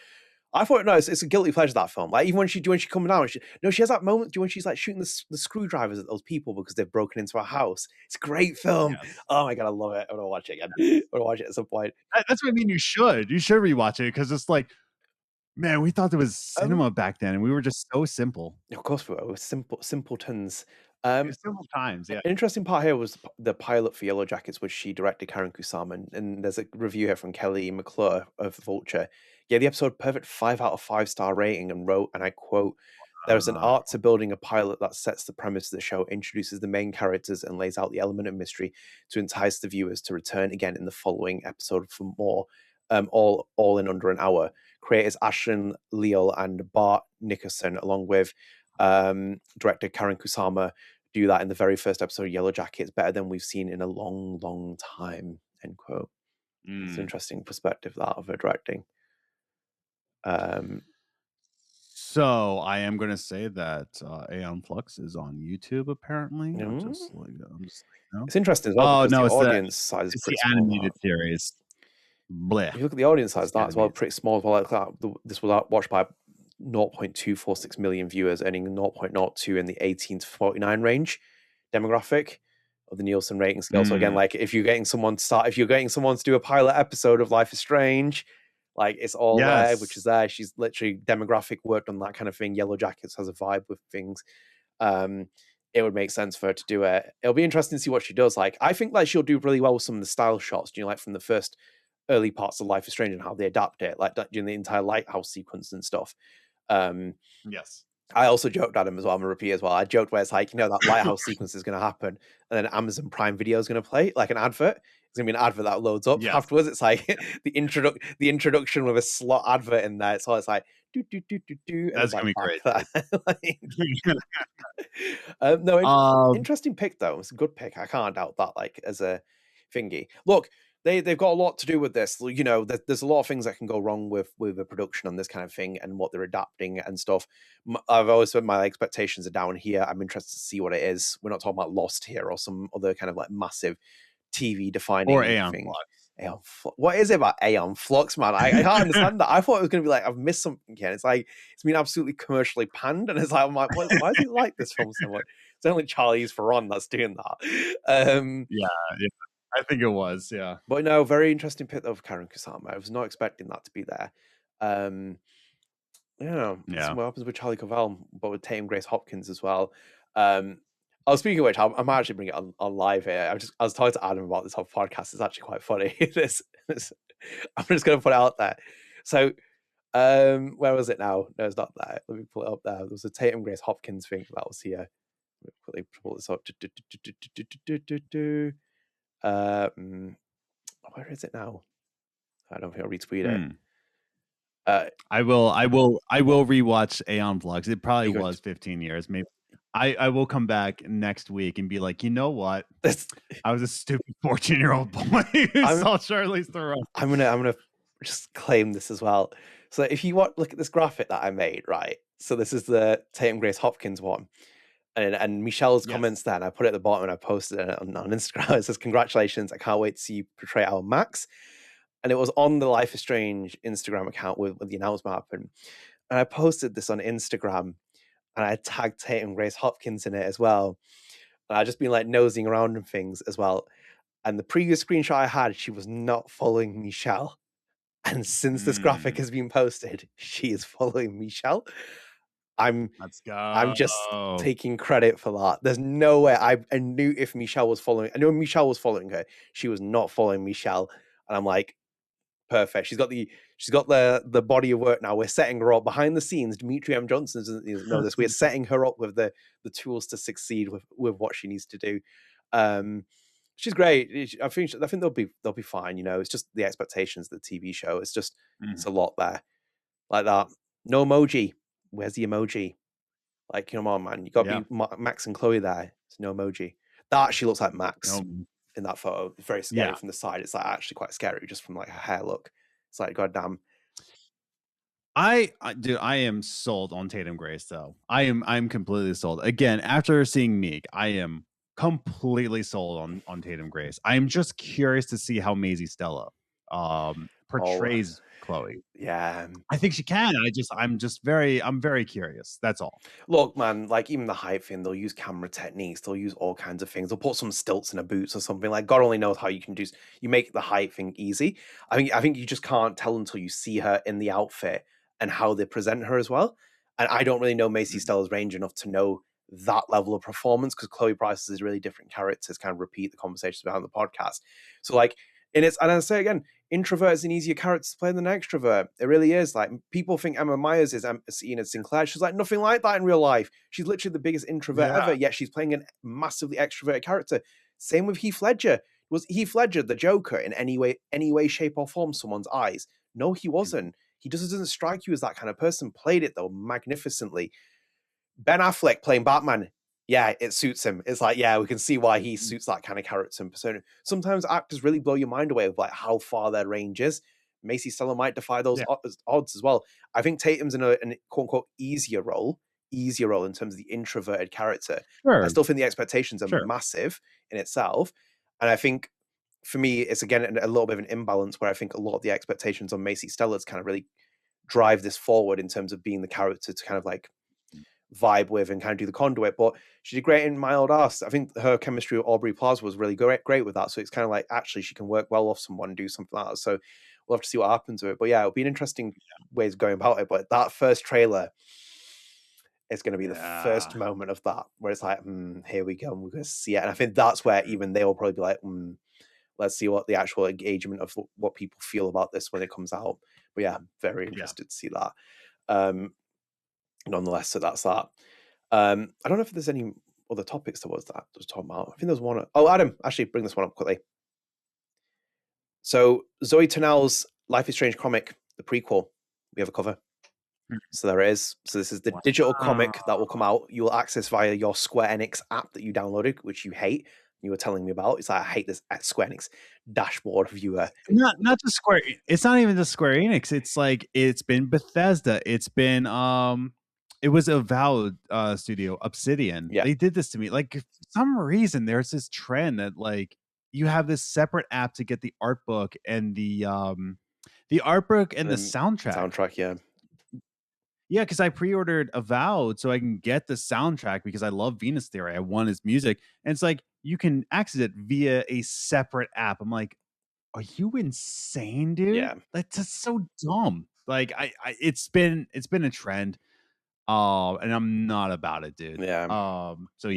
I thought, no, it's a guilty pleasure, that film. Like, even when she comes down, she has that moment when she's like shooting the screwdrivers at those people because they've broken into her house. It's a great film. Yes. Oh my god, I love it. I'm gonna watch it again. I'm gonna watch it at some point. That's what I mean. You should rewatch it, because it's like, man, we thought there was cinema back then, and we were just so simple. Of course, we were simpletons. Simple times, yeah. An interesting part here was the pilot for Yellow Jackets, which she directed, Karyn Kusama, and there's a review here from Kelly McClure of Vulture. Yeah, the episode perfect 5 out of 5 star rating, and wrote, and I quote, "There's an art to building a pilot that sets the premise of the show, introduces the main characters, and lays out the element of mystery to entice the viewers to return again in the following episode for more, all in under an hour. Creators Ashlyn, Leal, and Bart Nickerson, along with director Karyn Kusama, do that in the very first episode of Yellow Jackets, better than we've seen in a long, long time." End quote. It's an interesting perspective, that, of her directing. So I am going to say that Aeon Flux is on YouTube. Apparently, I'm just like, no. It's interesting as well. Oh because no, the it's audience size is it's pretty the small. animated series. Blech. If you look at the audience size, It's the that as well, animated pretty small as well. Like that, this was watched by 0.246 million viewers, earning 0.02 in the 18 to 49 range demographic of the Nielsen rating scale. So again, like if you're getting someone to do a pilot episode of Life is Strange, like it's all there, which is there. She's literally demographic worked on that kind of thing. Yellow Jackets has a vibe with things. It would make sense for her to do it. It'll be interesting to see what she does. Like, I think like she'll do really well with some of the style shots, like from the first early parts of Life is Strange and how they adapt it, like during the entire lighthouse sequence and stuff. Yes. I also joked at him as well. I'm a repeat as well. I joked where it's like, that lighthouse sequence is going to happen, and then Amazon Prime Video is going to play like an advert. It's going to be an advert that loads up afterwards. It's like the introduction with a slot advert in there. So it's like do. That's going to be great. Interesting pick though. It's a good pick. I can't doubt that. Like as a thingy. Look, they've got a lot to do with this. There's a lot of things that can go wrong with the production on this kind of thing and what they're adapting and stuff. I've always said my expectations are down here. I'm interested to see what it is. We're not talking about Lost here or some other kind of like massive TV defining or Aeon thing. Flux. What is it about Aeon Flux, man? I can't understand that. I thought it was going to be like I've missed something here. It's like it's been absolutely commercially panned, and it's like I'm like, why is he like this film so much? It's only Charlize Theron that's doing that. Yeah. I think it was, yeah. But no, very interesting pick of Karyn Kusama. I was not expecting that to be there. What happens with Charlie Covell, but with Tatum Grace Hopkins as well. Speaking of which, I might actually bring it on live here. I was talking to Adam about this whole podcast. It's actually quite funny. I'm just going to put it out there. So, where was it now? No, it's not there. Let me pull it up there. There was a Tatum Grace Hopkins thing that was here. Let me quickly pull this up. Where is it now? I don't think I'll retweet it. I will rewatch Aeon Flux. It probably was 15 years. Maybe I will come back next week and be like, you know what? I was a stupid 14-year-old boy who saw Charlize Theron. I'm gonna just claim this as well. So if you look at this graphic that I made, right? So this is the Tatum Grace Hopkins one. And Michel's comments there, and I put it at the bottom and I posted it on Instagram. It says, "Congratulations, I can't wait to see you portray our Max." And it was on the Life is Strange Instagram account with the announcement happened. And I posted this on Instagram and I tagged Tatum Grace Hopkins in it as well. And I just been like nosing around and things as well. And the previous screenshot I had, she was not following Michel. And since this graphic has been posted, she is following Michel. I'm just taking credit for that. There's no way I knew if Michel was following. I knew Michel was following her. She was not following Michel, and I'm like, perfect. She's got the body of work now. We're setting her up behind the scenes. Dimitri M. Johnson doesn't know this. We're setting her up with the tools to succeed with what she needs to do. She's great. I think they'll be fine. It's just the expectations of the TV show. It's just it's a lot there, like that. No emoji. Where's the emoji? Like, come on, man. You got to be Max and Chloe there. It's no emoji. That actually looks like Max in that photo. It's very scary from the side. It's like actually quite scary just from like her hair look. It's like, goddamn. Dude, I am sold on Tatum Grace though. I'm completely sold. Again, after seeing Meek, I am completely sold on Tatum Grace. I'm just curious to see how Maisie Stella portrays Chloe. Yeah, I think she can. I'm very curious. That's all. Look, man, like even the height thing, they'll use camera techniques, they'll use all kinds of things. They'll put some stilts in her boots or something. Like God only knows how you can you make the height thing easy. I think you just can't tell until you see her in the outfit and how they present her as well. And I don't really know Maisie Stella's range enough to know that level of performance, because Chloe Price is a really different character to kind of repeat the conversations behind the podcast. So like and I say again, introvert is an easier character to play than an extrovert. It really is. Like people think Emma Myers is Enid Sinclair. She's like nothing like that in real life. She's literally the biggest introvert ever, yet she's playing a massively extroverted character. Same with Heath Ledger. Was Heath Ledger the Joker in any way, shape, or form someone's eyes? No, he wasn't. He just doesn't strike you as that kind of person. Played it though magnificently. Ben Affleck playing Batman, yeah, it suits him. It's like, yeah, we can see why he suits that kind of character and persona. Sometimes actors really blow your mind away with like how far their range is. Maisie Stella might defy those odds as well. I think Tatum's in a quote unquote easier role in terms of the introverted character. Sure. I still think the expectations are massive in itself. And I think for me, it's again a little bit of an imbalance where I think a lot of the expectations on Maisie Stella's kind of really drive this forward in terms of being the character to kind of like vibe with and kind of do the conduit. But she did great in My Old Ass. I think her chemistry with Aubrey Plaza was really great with that. So it's kind of like actually she can work well off someone and do something like that. So we'll have to see what happens with it. But yeah, it'll be an interesting way of going about it. But that first trailer is going to be the first moment of that where it's like, here we go, and we're going to see it. And I think that's where even they will probably be like, let's see what the actual engagement of what people feel about this when it comes out. But yeah, I'm very interested to see that. Nonetheless, so that's that. I don't know if there's any other topics towards that to talk about. I think there's one. Oh, Adam, actually bring this one up quickly. So Zoe Tunnell's Life is Strange comic, the prequel, we have a cover. So there it is. So this is the digital comic that will come out. You will access via your Square Enix app that you downloaded, which you hate. You were telling me about. It's like, I hate this at Square Enix dashboard viewer. Not just Square. It's not even just Square Enix. It's like it's been Bethesda. It's been it was Evalt studio, Obsidian. Yeah. They did this to me. Like for some reason, there's this trend that like you have this separate app to get the art book and the art book and the soundtrack. Soundtrack, yeah. Yeah, because I pre-ordered Avowed so I can get the soundtrack because I love Venus Theory. I want his music. And it's like you can access it via a separate app. I'm like, are you insane, dude? Yeah. That's just so dumb. Like it's been a trend. And I'm not about it, dude. Yeah. So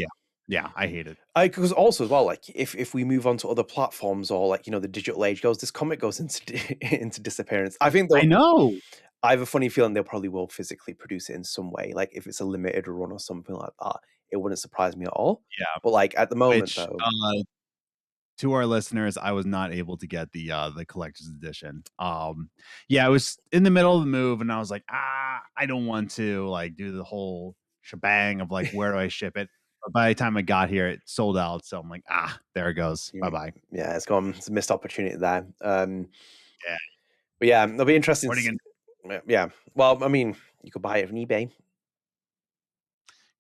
yeah, I hate it. Because also as well, like if we move on to other platforms or like the digital age goes, this comic goes into disappearance. I think I know. I have a funny feeling they probably will physically produce it in some way. Like if it's a limited run or something like that, it wouldn't surprise me at all. Yeah. But like at the moment though, to our listeners, I was not able to get the collector's edition. Yeah, I was in the middle of the move and I was like, I don't want to like do the whole shebang of like where do I ship it? But by the time I got here, it sold out. So I'm like, there it goes. Bye-bye. Yeah, it's gone. It's a missed opportunity there. Yeah. But yeah, it'll be interesting. What are you gonna Yeah. Well, I mean, you could buy it on eBay.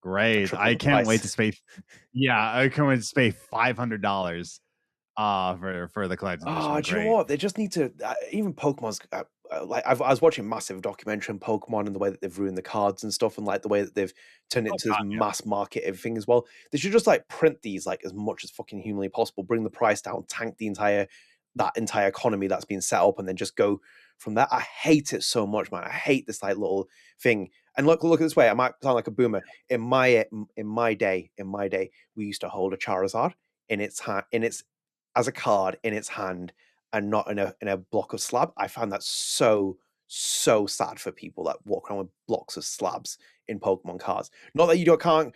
Great. I can't wait to pay. Yeah, I can't wait to pay $500 for the collector's edition. Oh, do you know what? They just need to. Even Pokemon's like I was watching a massive documentary on Pokemon and the way that they've ruined the cards and stuff, and like the way that they've turned it into this mass market everything as well. They should just like print these like as much as fucking humanly possible, bring the price down, tank that entire economy that's been set up, and then just go from that. I hate it so much, man. I hate this like little thing. And look at this way. I might sound like a boomer. In my day, we used to hold a Charizard in its hand, as a card in its hand, and not in a block of slab. I find that so sad for people that walk around with blocks of slabs in Pokemon cards. Not that can't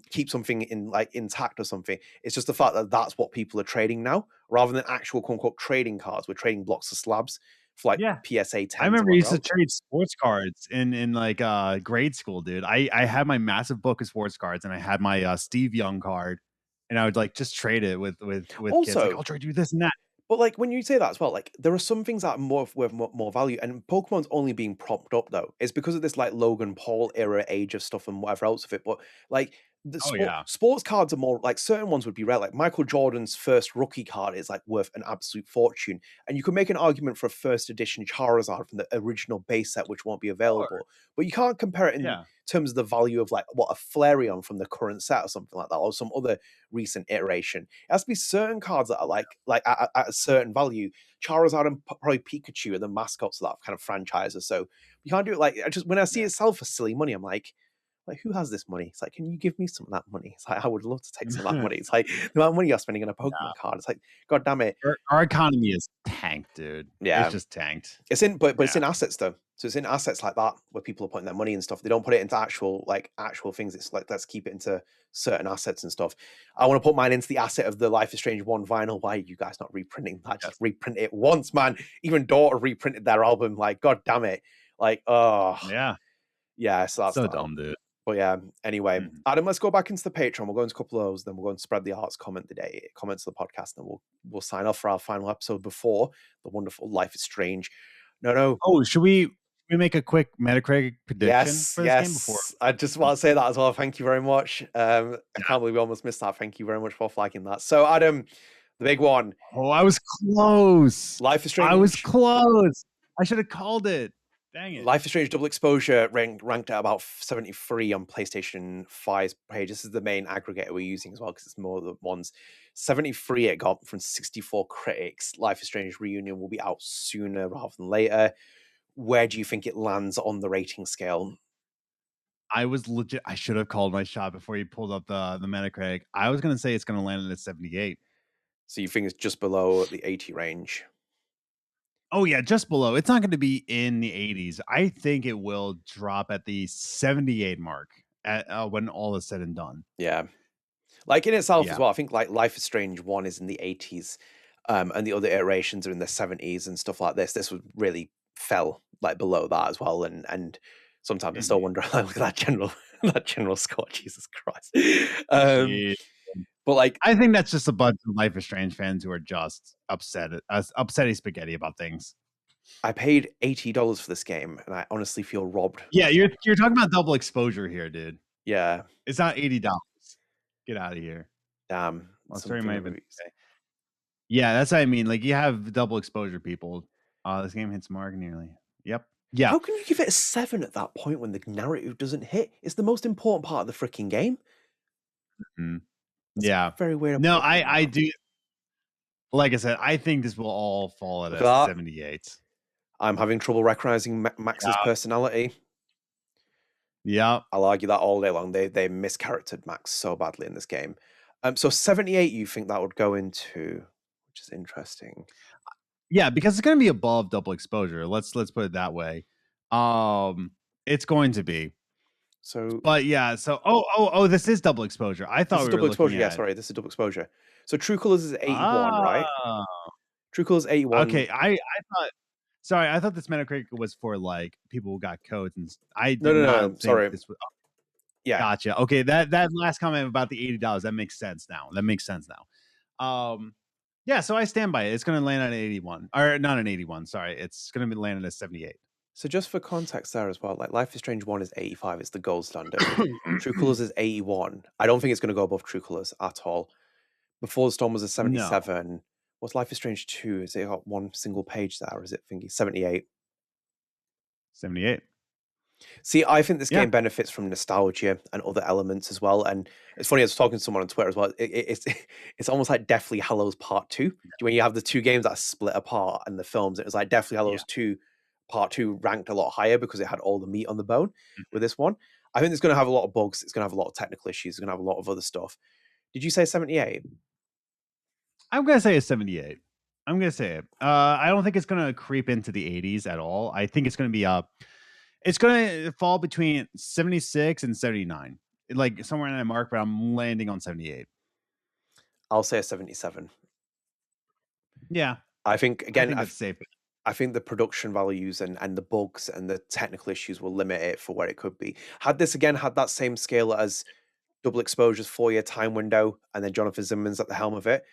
keep something in like intact or something. It's just the fact that that's what people are trading now, rather than actual quote unquote trading cards. We're trading blocks of slabs for like PSA 10. I remember I used to trade sports cards in like grade school, dude. I had my massive book of sports cards, and I had my Steve Young card, and I would like just trade it with kids. Like, I'll trade you this and that. But like when you say that as well, like there are some things that are worth more value, and Pokemon's only being propped up though. It's because of this like Logan Paul era age of stuff and whatever else of it. But like the sports cards are more like, certain ones would be rare. Like Michael Jordan's first rookie card is like worth an absolute fortune, and you could make an argument for a first edition Charizard from the original base set, which won't be available. But you can't compare it in terms of the value of like what a Flareon from the current set or something like that, or some other recent iteration. It has to be certain cards that are like at a certain value. Charizard and probably Pikachu are the mascots of that kind of franchise, or so. You can't do it like, when I see it sell for silly money, I'm like, who has this money? It's like, can you give me some of that money? It's like, I would love to take some of that money. It's like the amount of money you're spending on a Pokemon card. It's like, God damn it. Our economy is tanked, dude. Yeah. It's just tanked. It's in, but it's in assets though. So it's in assets like that where people are putting their money and stuff. They don't put it into actual things. It's like, let's keep it into certain assets and stuff. I want to put mine into the asset of the Life is Strange 1 vinyl. Why are you guys not reprinting that? Just reprint it once, man. Even Daughter reprinted their album. Like, God damn it. Like, oh. Yeah. So that's so dumb, dude. But yeah, anyway, Adam, let's go back into the Patreon. We'll go into a couple of those, then we'll go and spread the arts comments of the podcast, and we'll sign off for our final episode before the wonderful Life is Strange. No. Oh, should we make a quick Metacritic prediction for this game before? I just want to say that as well. Thank you very much. I can't believe we almost missed that. Thank you very much for flagging that. So, Adam, the big one. Oh, I was close. Life is Strange. I was close. I should have called it. Dang it. Life is Strange Double Exposure ranked at about 73 on PlayStation 5's page. This is the main aggregator we're using as well, because it's more of the ones. 73 it got from 64 critics. Life is Strange Reunion will be out sooner rather than later. Where do you think it lands on the rating scale? I should have called my shot before you pulled up the Metacritic. I was going to say it's going to land at 78. So you think it's just below the 80 range? Oh, yeah, just below. It's not going to be in the 80s. I think it will drop at the 78 mark when all is said and done. Yeah. Like in itself as well, I think like Life is Strange 1 is in the 80s, and the other iterations are in the 70s and stuff like this. This was really fell like below that as well. And sometimes I still wonder, look at that general score, Jesus Christ. But like, I think that's just a bunch of Life is Strange fans who are just upsetty spaghetti about things. I paid $80 for this game, and I honestly feel robbed. Yeah, you're talking about double exposure here, dude. Yeah, it's not $80. Get out of here. Damn. Yeah, that's what I mean. Like, you have double exposure people. This game hits mark nearly. Yep. Yeah. How can you give it a 7 at that point when the narrative doesn't hit? It's the most important part of the freaking game. Yeah, very weird. No, I do. Like I said, I think this will all fall at a 78. I'm having trouble recognizing Max's personality. Yeah, I'll argue that all day long. They mischaractered Max so badly in this game. So 78, you think that would go into, which is interesting. Yeah, because it's going to be above double exposure. Let's put it that way. It's going to be. So, but yeah, so this is double exposure. I thought this is double exposure. Yeah, sorry, this is double exposure. So True Colors is 81, right? True Colors 81. Okay, I thought this Metacritic was for like people who got codes, and I did not think sorry. This was, yeah, gotcha. Okay, that last comment about the $80 that makes sense now. Yeah, so I stand by it. It's going to land at 81, or not an 81. Sorry, it's going to be landed at 78. So just for context there as well, like Life is Strange 1 is 85. It's the gold standard. True Colors is 81. I don't think it's going to go above True Colors at all. Before the Storm was a 77. No. What's Life is Strange 2? Is it got one single page there, or is it thinking 78? 78. See, I think this game benefits from nostalgia and other elements as well. And it's funny, I was talking to someone on Twitter as well. It's almost like Deathly Hallows Part 2. When you have the two games that are split apart and the films, it was like Deathly Hallows 2 Part 2 ranked a lot higher because it had all the meat on the bone with this one. I think it's going to have a lot of bugs. It's going to have a lot of technical issues. It's going to have a lot of other stuff. Did you say 78? I'm gonna say a 78. I'm gonna say it. I don't think it's gonna creep into the 80s at all. I think it's gonna be it's gonna fall between 76 and 79, like somewhere in that mark. But I'm landing on 78. I'll say a 77. Yeah, I think I again, think that's safe. I think the production values and the bugs and the technical issues will limit it for where it could be. Had this again had that same scale as Double Exposure's 4-year time window, and then Jonathan Zimmerman's at the helm of it,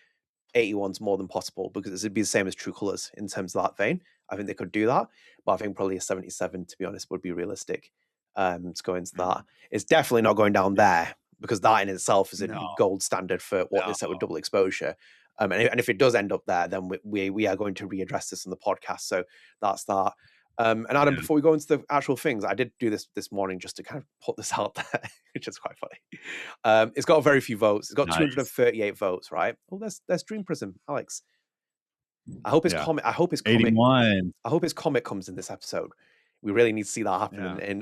81's more than possible because it'd be the same as True Colors in terms of that vein. I think they could do that, but I think probably a 77, to be honest, would be realistic. To go into that, it's definitely not going down there because that in itself is a No. gold standard for what they said with Double Exposure. And if it does end up there, then we are going to readdress this on the podcast. So that's that. And Adam, before we go into the actual things, I did do this morning just to kind of put this out there, which is quite funny. It's got very few votes. It's got 238 votes, right? Oh, there's Dream Prism, Alex. I hope his comic. I hope his comic. 81. I hope his comic comes in this episode. We really need to see that happen in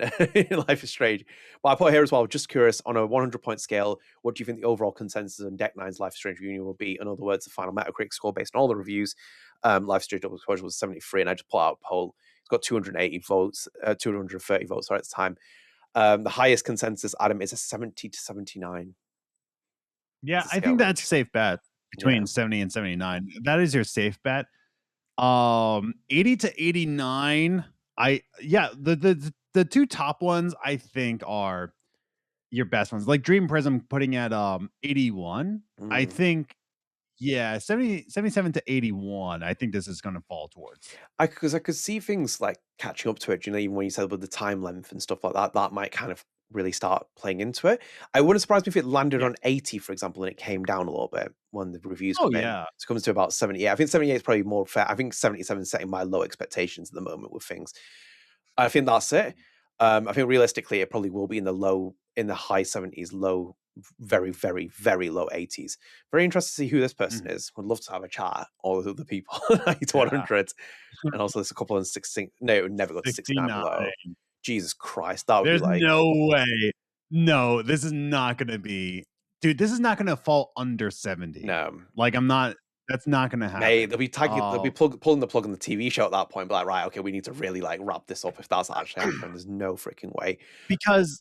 Life is Strange. But I put here as well, just curious, on a 100-point scale, what do you think the overall consensus on Deck 9's Life is Strange reunion will be? In other words, the final Metacritic score based on all the reviews. Life is Strange Double Exposure was 73, and I just put out a poll. It's got 280 votes, 230 votes at the time. The highest consensus, Adam, is a 70 to 79. Yeah, I think that's a safe bet between 70 and 79. That is your safe bet. 80 to 89. The two top ones I think are your best ones. Like Dream Prism putting at 81. I think 77 to 81. I think this is going to fall towards. Because I could see things like catching up to it. You know, even when you said with the time length and stuff like that, that might kind of really start playing into it. I wouldn't surprise me if it landed on 80, for example, and it came down a little bit when the reviews come in. So it comes to about 78. I think 78 is probably more fair. I think 77 is setting my low expectations at the moment with things. I think that's it. I think realistically, it probably will be in the high 70s, low, very, very, very low 80s. Very interested to see who this person is. Would love to have a chat, all the other people, 90 to 100. And also there's a couple on 16. No, it would never go to 69 below. Jesus Christ, that would be like... no way. No, this is not going to be... Dude, this is not going to fall under 70. No. Like, that's not going to happen. Hey, they'll be pulling the plug on the TV show at that point, but like, right, okay, we need to really like wrap this up if that's actually happening. There's no freaking way. Because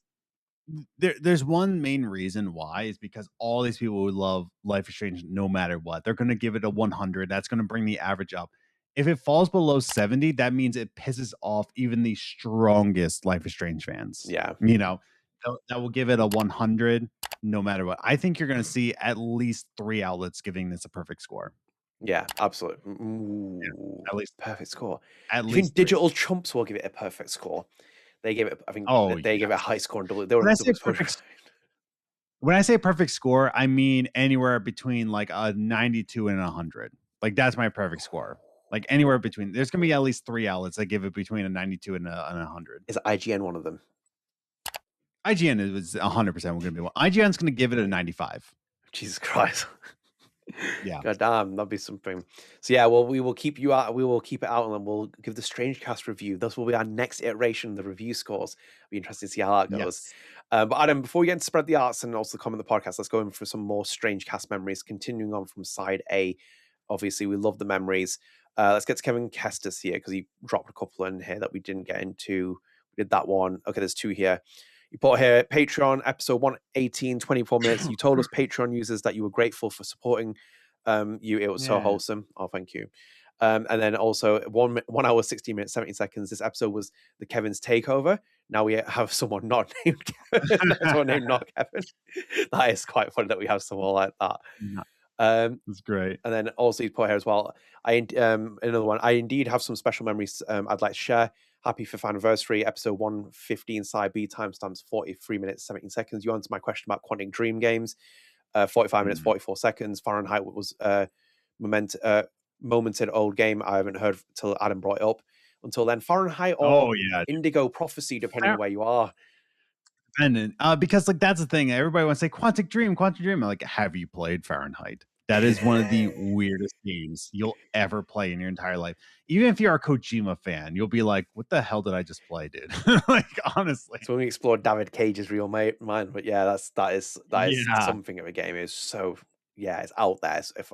there's one main reason why is because all these people who love Life is Strange no matter what, they're going to give it a 100. That's going to bring the average up. If it falls below 70, that means it pisses off even the strongest Life is Strange fans. Yeah. You know, that will give it a 100 no matter what. I think you're going to see at least 3 outlets giving this a perfect score. Yeah, absolutely. At least perfect score. At least think Digital Chumps will give it a perfect score. They gave it, I think they gave it a high score and double. They were when I say perfect score, I mean anywhere between like a 92 and 100. Like that's my perfect score. Like anywhere between, there's going to be at least 3 outlets that give it between a 92 and a 100. Is IGN one of them? IGN is 100% going to be one. IGN's going to give it a 95. Jesus Christ. Yeah. God damn, that'd be something. So yeah, well, we will keep you out. We will keep it out, and then we'll give the StrangeCast review. This will be our next iteration of the review scores. It'll be interesting to see how that goes. Yes. But Adam, before we get into Spread the Arts and also comment the podcast, let's go in for some more StrangeCast memories. Continuing on from side A, obviously we love the memories. Let's get to Kevin Kestis here because he dropped a couple in here that we didn't get into. We did that one. Okay, there's 2 here. You put here, Patreon, episode 118, 24 minutes. You told us Patreon users that you were grateful for supporting you. It was so wholesome. Oh, thank you. And then also 1 hour, 16 minutes, 17 seconds. This episode was the Kevin's Takeover. Now we have someone not named Kevin. Someone named not Kevin. That is quite funny that we have someone like that. That's great. And then also you put here as well, another one. I indeed have some special memories I'd like to share. Happy 5th anniversary, episode 115, side B, timestamps 43 minutes, 17 seconds. You answered my question about Quantic Dream games. 45 minutes, 44 seconds. Fahrenheit was momented old game I haven't heard till Adam brought it up. Until then, Fahrenheit or Indigo Prophecy, depending on where you are. Dependent. Because like that's the thing. Everybody wants to say Quantic Dream. I'm like, have you played Fahrenheit? That is one of the weirdest games you'll ever play in your entire life. Even if you're a Kojima fan, you'll be like, what the hell did I just play, dude? Like, honestly. So when we explored David Cage's real mind, but yeah, that is something of a game. It's so yeah, it's out there. It's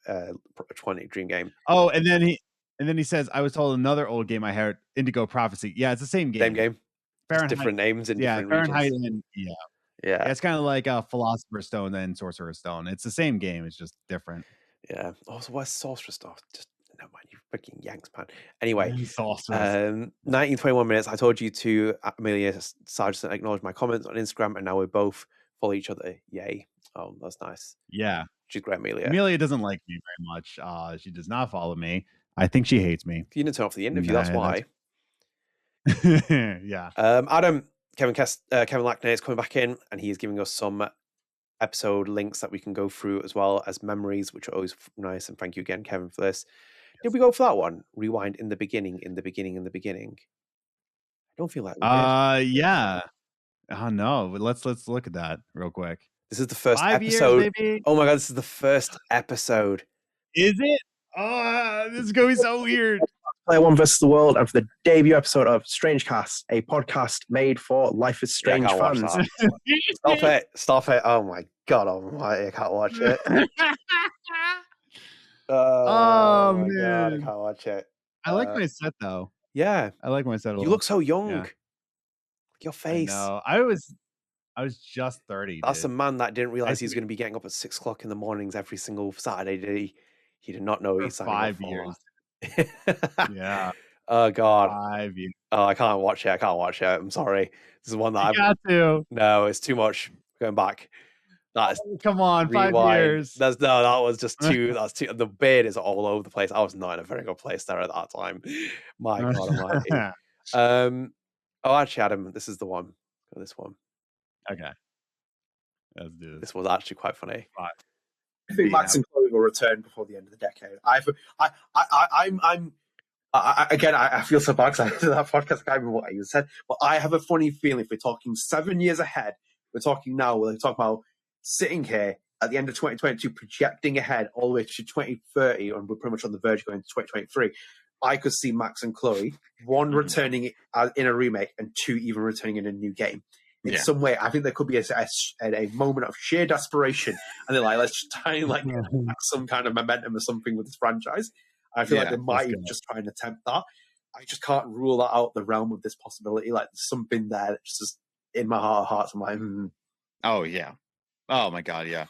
a 20 dream game. Oh, and then he says, I was told another old game I heard, Indigo Prophecy. Yeah, it's the same game. Same game. Fahrenheit, just different names in different Fahrenheit regions. and Yeah, it's kind of like a Philosopher's Stone and Sorcerer's Stone. It's the same game. It's just different. Yeah. Also, what's Sorcerer's Stone? Just never mind. You freaking Yanks, man. Anyway, Sorcerer's. 1921 minutes. I told you to, Amelia Sargent, acknowledge my comments on Instagram, and now we both follow each other. Yay. Oh, that's nice. Yeah. She's great, Amelia. Amelia doesn't like me very much. She does not follow me. I think she hates me. You didn't turn off the interview. That's why. Yeah. Adam, Kevin Lackner is coming back in, and he is giving us some episode links that we can go through, as well as memories, which are always nice. And thank you again, Kevin, for this. Did we go for that one? Rewind in the beginning. I don't feel like we did. Yeah. Oh no. Let's look at that real quick. This is the first 5 episode. years, maybe? Oh my god, this is the first episode. Is it? Oh, this is going to be so weird. Player One versus the World, and for the debut episode of StrangeCast, a podcast made for Life is Strange fans. Stop it. Oh my god almighty, I can't watch it. Oh my man, god, I can't watch it. I like my set though. Yeah, I like my set a lot. You look so young. Yeah. Your face. No, I was just 30. That's dude. a man that didn't realize he was going to be getting up at 6 o'clock in the mornings every single Saturday, did he? He did not know For he's 5 years. Yeah. Oh god. 5 years. Oh, I can't watch it. I'm sorry. This is one that I got to. No, it's too much. Going back. That's Come on, rewind. 5 years. That was just too. That's too. The beard is all over the place. I was not in a very good place there at that time. My god almighty. Oh, actually, Adam, this is the one. Go this one. Okay. Let's do this. This was actually quite funny. I think Max and Chloe will return before the end of the decade. I feel so bad because I did that podcast. I can't remember what I even said, but I have a funny feeling if we're talking 7 years ahead, we're talking now, we're talking about sitting here at the end of 2022, projecting ahead all the way to 2030, and we're pretty much on the verge going to 2023. I could see Max and Chloe, one returning in a remake, and two even returning in a new game. In some way, I think there could be a moment of sheer desperation, and they're like, let's just try and some kind of momentum or something with this franchise. I feel like they might even just try and attempt that. I just can't rule that out the realm of this possibility. Like, there's something there that's just in my heart of hearts. I'm like, Oh yeah. Oh my god, yeah.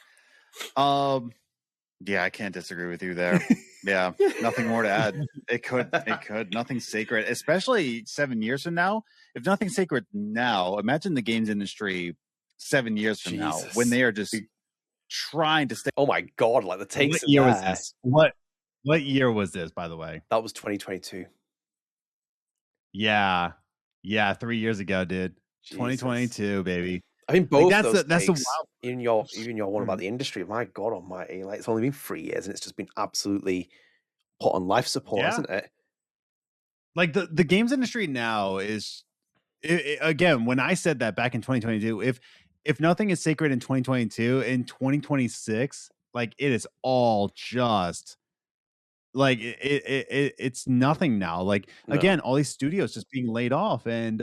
Yeah, I can't disagree with you there. Yeah, nothing more to add. It could. Nothing sacred, especially 7 years from now. If nothing's sacred now, imagine the games industry 7 years from now when they are just trying to stay. Oh my god! Like the takes. What year was this? What year was this, by the way? That was 2022. Yeah, 3 years ago, dude. 2022, baby. I mean, both that's those that's takes, wild. even your one about the industry. My god almighty! Like, it's only been 3 years, and it's just been absolutely put on life support, hasn't it? Like the games industry now is, again, when I said that back in 2022, if nothing is sacred in 2022, in 2026, like it is all just like it's nothing now. Like again, all these studios just being laid off and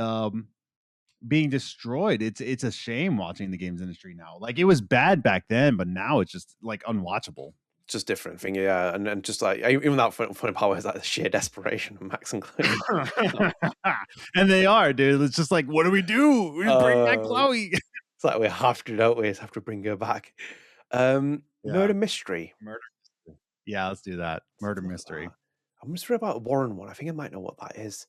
being destroyed. It's a shame watching the games industry now. Like, it was bad back then, but now it's just like unwatchable. Just different thing, yeah. And just like, even that funny part is like the sheer desperation of Max and Chloe. And they are, dude. It's just like, what do? We bring back Chloe. It's like, we have to, don't we? We have to bring her back. Murder mystery. Yeah, let's do that. Murder mystery. I'm just about Warren one. I think I might know what that is.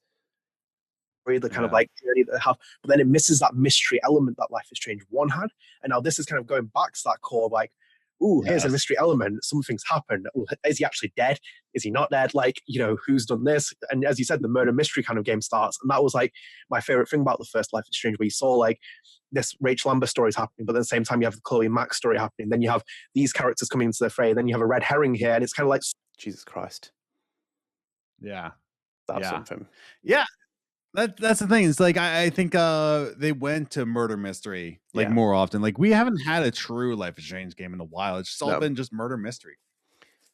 The kind of like journey that they have, but then it misses that mystery element that Life is Strange 1 had. And now this is kind of going back to that core of like, here's a mystery element. Something's happened. Ooh, is he actually dead? Is he not dead? Like, who's done this? And as you said, the murder mystery kind of game starts. And that was like my favorite thing about the first Life is Strange, where you saw like this Rachel Amber story is happening, but at the same time you have the Chloe and Max story happening. Then you have these characters coming into the fray. Then you have a red herring here, and it's kind of like, Jesus Christ. Yeah. That's something. Yeah. That's the thing. It's like I think they went to murder mystery more often. Like, we haven't had a true Life is Strange game in a while. It's just all been just murder mystery.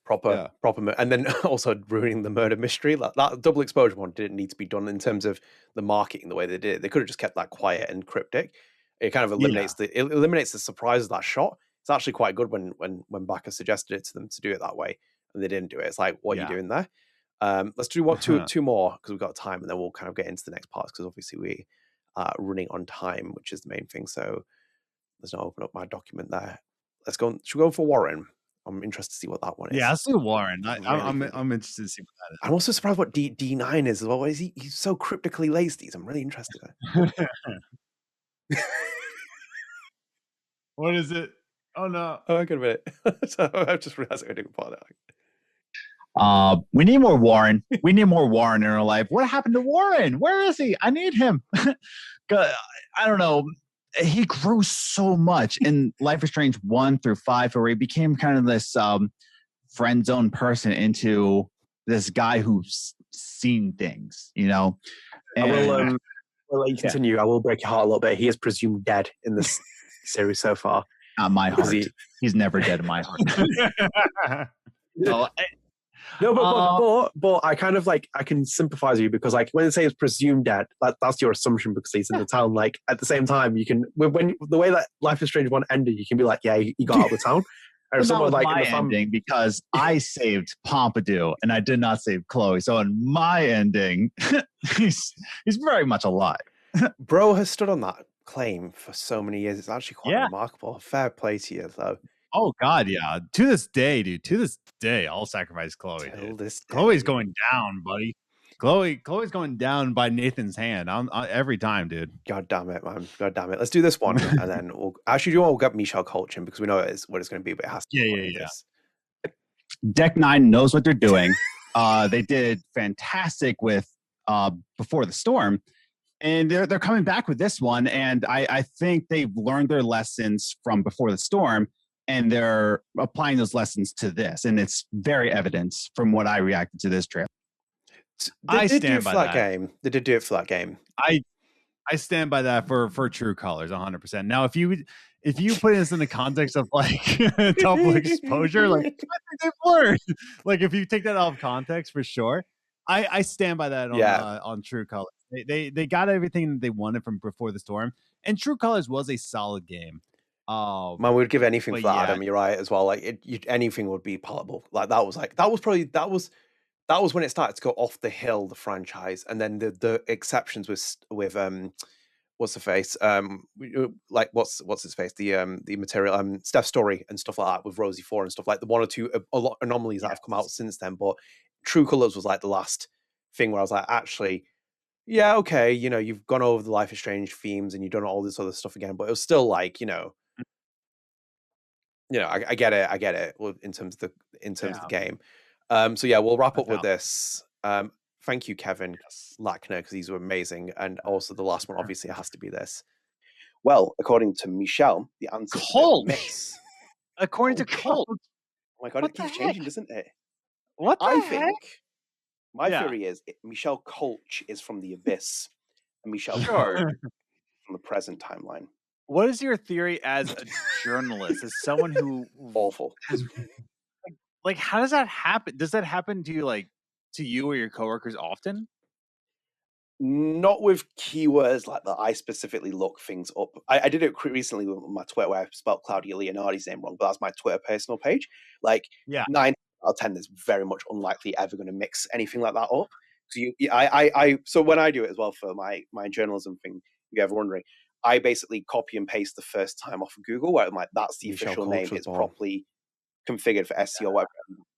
Proper. And then also ruining the murder mystery. That double exposure one didn't need to be done in terms of the marketing the way they did. They could have just kept that quiet and cryptic. It kind of eliminates the surprise of that shot. It's It's actually quite good when Backer suggested it to them to do it that way, and they didn't do it. It's like, what are you doing there? Let's do two more because we've got time, and then we'll kind of get into the next parts because obviously we are running on time, which is the main thing. So let's not open up my document there. Let's go. Should we go for Warren? I'm interested to see what that one is. Yeah, let's do Warren. I'm Really interested to see what that is. I'm also surprised what D9 is as well. What is he? He's so cryptically laced these. I'm really interested. What is it? Oh no! Oh, wait a minute. So I've just realized I didn't put that. We need more Warren. We need more Warren in our life. What happened to Warren? Where is he? I need him. I don't know. He grew so much in Life is Strange 1 through 5, where he became kind of this friend zone person into this guy who's seen things, you know. And I will let you continue. I will break your heart a little bit. He is presumed dead in this series so far. Not my heart. He's never dead in my heart. No, but I kind of like, I can sympathize with you because like when they say it's presumed dead, that's your assumption because he's in the town. Like at the same time, you can when the way that Life is Strange 1 ended, you can be like, yeah, he got out of the town. And someone like my ending because I saved Pompidou and I did not save Chloe. So in my ending, he's very much alive. Bro has stood on that claim for so many years. It's actually quite remarkable. Fair play to you, though. Oh God, yeah. To this day, dude. To this day, I'll sacrifice Chloe. Chloe's going down, buddy. Chloe's going down by Nathan's hand. I'm every time, dude. God damn it, man. God damn it. Let's do this one, and then we'll get Michel Koch in because we know what it's going to be, but it has to. Yeah. Deck 9 knows what they're doing. They did fantastic with Before the Storm, and they're coming back with this one. And I think they've learned their lessons from Before the Storm. And they're applying those lessons to this. And it's very evident from what I reacted to this trailer. I stand by that game. They did do it for that game. I stand by that for true colors 100%. Now, if you put this in the context of like double exposure, like I think they've learned. Like if you take that out of context for sure, I stand by that on True Colors. They got everything that they wanted from Before the Storm. And True Colors was a solid game. Man, we'd give anything for that, Adam. You're right as well. Like anything would be palatable. Like that was when it started to go off the hill, the franchise, and then the exceptions with what's the face, like what's his face, the material, Steph's Story and stuff like that with Rosie 4 and stuff like the one or two a lot anomalies that have come out since then. But True Colors was like the last thing where I was like, actually, yeah, okay, you know, you've gone over the Life is Strange themes and you've done all this other stuff again, but it was still like, I get it in terms of the game. So yeah, we'll wrap up with this. Thank you, Kevin Lackner, because these were amazing. And also the last one, obviously, it has to be this. Well, according to Michel, the answer Koch. Mix. According to Koch. Oh my God, it keeps changing, doesn't it? What the I heck? think my theory is Michel Koch is from the Abyss and Michel from the present timeline. What is your theory as a journalist, as someone who awful? Like, how does that happen? Does that happen to you, like, to you or your coworkers often? Not with keywords like that. I specifically look things up. I did it recently with my Twitter where I spelled Claudia Leonardi's name wrong, but that's my Twitter personal page. Like 9 out of 10 is very much unlikely ever going to mix anything like that up. So when I do it as well for my journalism thing, if you're ever wondering, I basically copy and paste the first time off of Google where I'm like, that's the Michel official Koch name. It's properly configured for SEO, whatever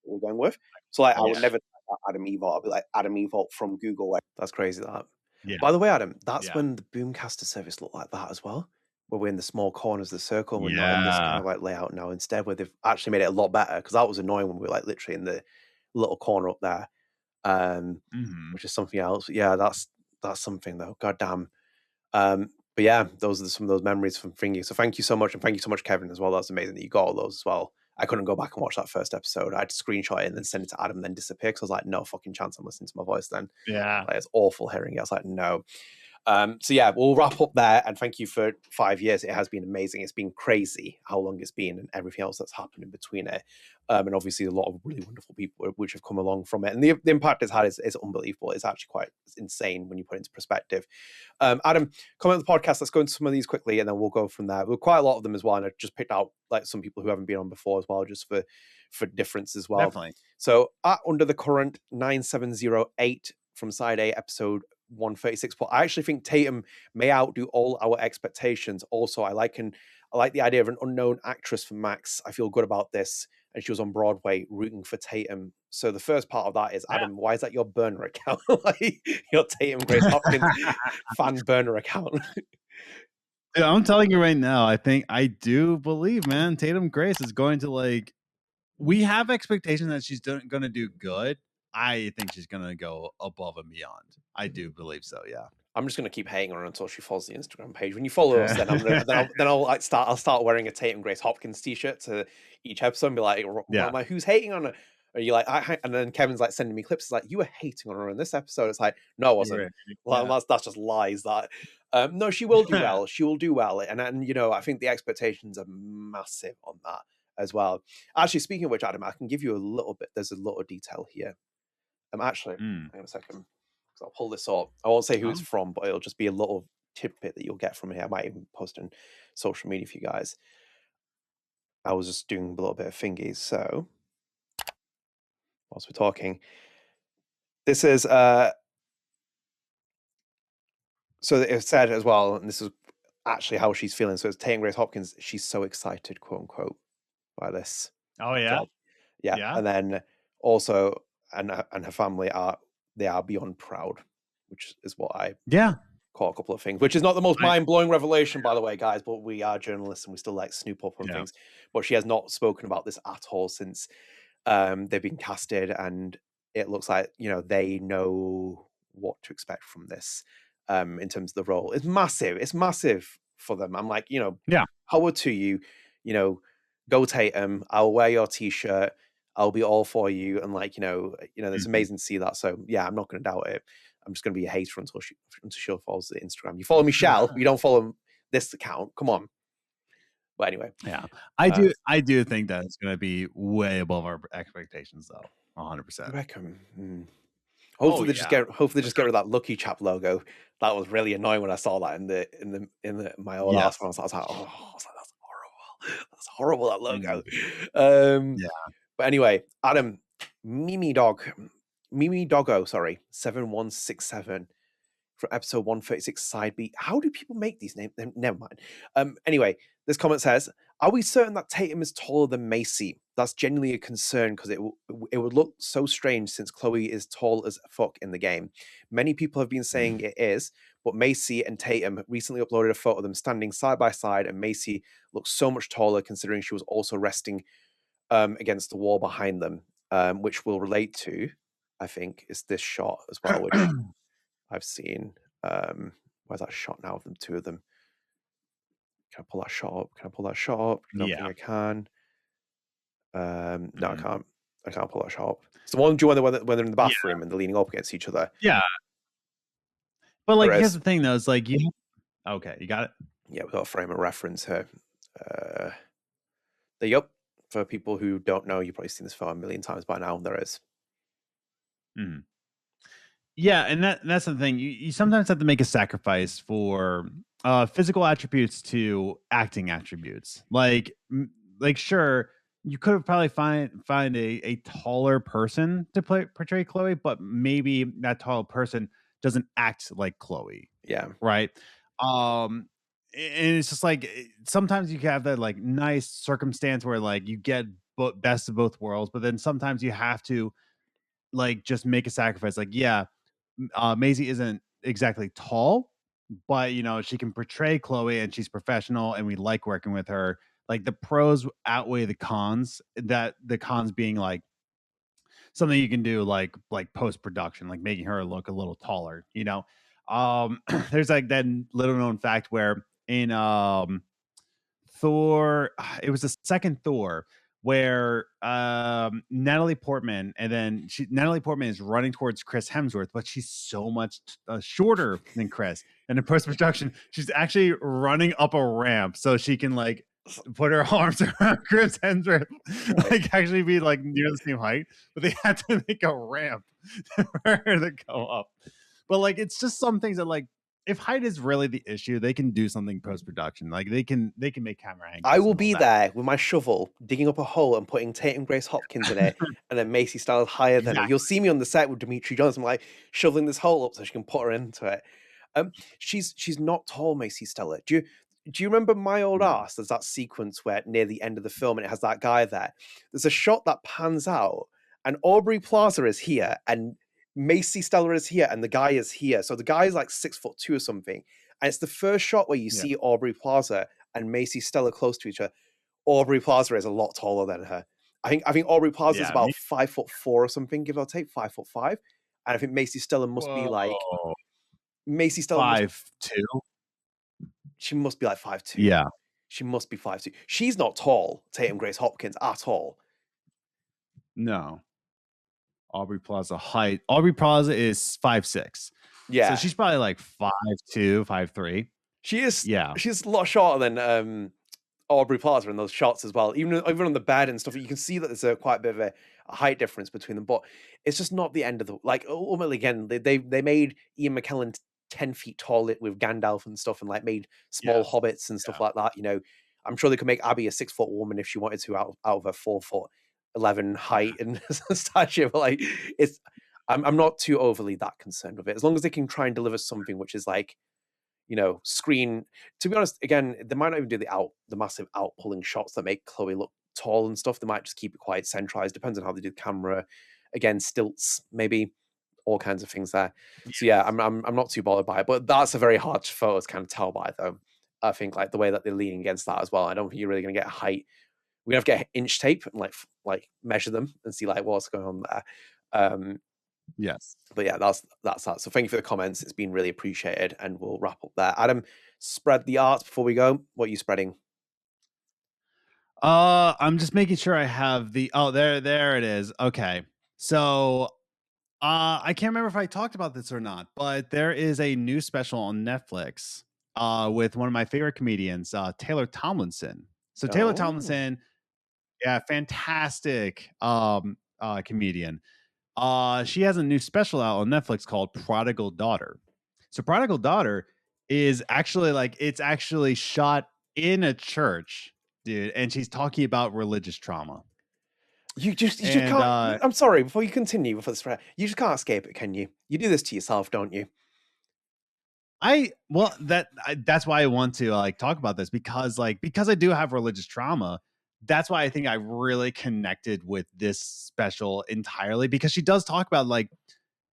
we're going with. So like, I would never type Adam Evalt. I'd be like Adam Evalt from Google. That's crazy. That. Yeah. By the way, Adam, that's when the Boomcaster service looked like that as well, where we're in the small corners of the circle. We're not in this kind of like layout now. Instead, where they've actually made it a lot better, because that was annoying when we were like literally in the little corner up there, which is something else. Yeah, that's something though. God damn. But yeah, those are some of those memories from Thingy. So thank you so much, and thank you so much, Kevin, as well. That's amazing that you got all those as well. I couldn't go back and watch that first episode. I had to screenshot it and then send it to Adam, and then disappear because I was like, no fucking chance I'm listening to my voice then. Yeah. Like, it's awful hearing it. I was like, no. So yeah, we'll wrap up there, and thank you for 5 years. It has been amazing. It's been crazy how long it's been and everything else that's happened in between it. And obviously a lot of really wonderful people which have come along from it. And the impact it's had is unbelievable. It's actually quite insane when you put it into perspective. Adam, comment on the podcast. Let's go into some of these quickly, and then we'll go from there. We've quite a lot of them as well, and I just picked out like some people who haven't been on before as well, just for difference as well. Definitely. So at Under the Current 9708 from Side A, episode 136. But I actually think Tatum may outdo all our expectations. Also, I like the idea of an unknown actress for Max. I feel good about this. And she was on Broadway rooting for Tatum. So the first part of that is, Adam, why is that your burner account? Like your Tatum Grace Hopkins fan burner account. Dude, I'm telling you right now, I do believe, man, Tatum Grace is going to like. We have expectations that she's going to do good. I think she's going to go above and beyond. I do believe so. Yeah. I'm just going to keep hating on her until she follows the Instagram page. When you follow us, then I'll like start wearing a Tatum Grace Hopkins t-shirt to each episode and be like, I'm like, who's hating on her? Are you like, and then Kevin's like sending me clips. It's like, you were hating on her in this episode. It's like, no, I wasn't. Well, that's just lies. That no, she will do well. She will do well, and you know, I think the expectations are massive on that as well. Actually, speaking of which, Adam, I can give you a little bit. There's a little detail here. Actually, hang on a second. I'll pull this up. I won't say who it's from, but it'll just be a little tidbit that you'll get from here. I might even post on social media for you guys. I was just doing a little bit of thingies. So, whilst we're talking, this is so it said as well, and this is actually how she's feeling. So it's Tatum Grace Hopkins. She's so excited, quote unquote, by this. Oh yeah, job. Yeah. And then also, and her family are beyond proud, which is what I caught a couple of things, which is not the most mind-blowing revelation, by the way, guys, but we are journalists and we still like snoop up on things. But she has not spoken about this at all since they've been casted, and it looks like, you know, they know what to expect from this in terms of the role. It's massive for them. I'm like, you know, power to you, you know, go Tatum, I'll wear your t-shirt, I'll be all for you, and like, you know, it's amazing to see that. So yeah, I'm not going to doubt it. I'm just going to be a hater until she follows the Instagram. You follow Michel, you don't follow this account. Come on. But anyway, I do think that it's going to be way above our expectations, though. 100%. I reckon. Hopefully they just get rid of that Lucky Chap logo. That was really annoying when I saw that in my old last one. I was like, that's horrible. That's horrible, that logo. But anyway, Adam, Mimi Doggo, 7167 from episode 136 side B. How do people make these names? Never mind. Anyway, this comment says, are we certain that Tatum is taller than Macy? That's genuinely a concern because it would look so strange since Chloe is tall as fuck in the game. Many people have been saying it is, but Macy and Tatum recently uploaded a photo of them standing side by side, and Macy looks so much taller considering she was also resting against the wall behind them, which will relate to, I think, is this shot as well, which I've seen. Where's that shot now of them, two of them? Can I pull that shot up? I don't think I can. No, I can't. I can't pull that shot up. It's the one when they're in the bathroom and they're leaning up against each other. Yeah. But like, here's the thing, though. It's like, okay, you got it. Yeah, we've got a frame of reference here. Yep. For people who don't know, you've probably seen this photo a million times by now. There is. Mm-hmm. Yeah, and that's the thing. You sometimes have to make a sacrifice for physical attributes to acting attributes. Like sure, you could have probably find a taller person to portray Chloe, but maybe that tall person doesn't act like Chloe. Yeah. Right. And it's just like sometimes you have that like nice circumstance where like you get best of both worlds, but then sometimes you have to like just make a sacrifice. Like, Maisie isn't exactly tall, but you know, she can portray Chloe and she's professional and we like working with her. Like the pros outweigh the cons, that the cons being like something you can do like post-production, like making her look a little taller, you know. There's like that little known fact where in Thor, it was the second Thor where Natalie Portman, and then Natalie Portman is running towards Chris Hemsworth, but she's so much shorter than Chris. And in post-production, she's actually running up a ramp so she can like put her arms around Chris Hemsworth, like actually be like near the same height, but they had to make a ramp for her to go up. But like, it's just some things that like, if height is really the issue, they can do something post-production. Like they can make camera angles. I will be there with my shovel, digging up a hole and putting Tatum Grace Hopkins in it, and then Macy Styles higher than her. You'll see me on the set with Dimitri Johnson, like shoveling this hole up so she can put her into it. She's not tall, Macy Stella. Do you remember My Old Arse? There's that sequence where near the end of the film, and it has that guy there. There's a shot that pans out, and Aubrey Plaza is here, and Macy Stella is here, and the guy is here. So the guy is like 6'2" or something. And it's the first shot where you see Aubrey Plaza and Macy Stella close to each other. Aubrey Plaza is a lot taller than her. I think Aubrey Plaza is about 5'4" or something, give or take, 5'5". And I think Macy Stella must be like Macy Stella 5'2". She must be like 5'2". Yeah. She must be 5'2". She's not tall, Tatum Grace Hopkins, at all. No. Aubrey Plaza height. Aubrey Plaza is 5'6". Yeah. So she's probably like 5'2", 5'3". She is. Yeah. She's a lot shorter than Aubrey Plaza in those shots as well. Even on the bed and stuff, you can see that there's quite a bit of a height difference between them. But it's just not the end of the like. Ultimately, again, they made Ian McKellen 10 feet tall with Gandalf and stuff, and like made small hobbits and stuff like that. You know, I'm sure they could make Abby a 6 foot woman if she wanted to out of her 4'11" height and stature. But like, I'm not too overly that concerned with it, as long as they can try and deliver something which is like, you know, screen. To be honest, again, they might not even do the massive out pulling shots that make Chloe look tall and stuff. They might just keep it quite centralized. Depends on how they do the camera. Again, stilts, maybe all kinds of things there. So yeah, I'm not too bothered by it. But that's a very hard photo to kind of tell by, though. I think like the way that they're leaning against that as well. I don't think you're really going to get a height. We're gonna have to get inch tape and like measure them and see like what's going on there. Yes. But yeah, that's that. So thank you for the comments. It's been really appreciated, and we'll wrap up there. Adam, spread the art before we go. What are you spreading? I'm just making sure I have the there it is. Okay. So I can't remember if I talked about this or not, but there is a new special on Netflix with one of my favorite comedians, Taylor Tomlinson. So Taylor Tomlinson, fantastic comedian. She has a new special out on Netflix called Prodigal Daughter. So Prodigal Daughter is actually it's actually shot in a church, dude, and she's talking about religious trauma. You just can't. I'm sorry. Before you continue, you just can't escape it, can you? You do this to yourself, don't you? That's why I want to talk about this because I do have religious trauma. That's why I think I really connected with this special entirely, because she does talk about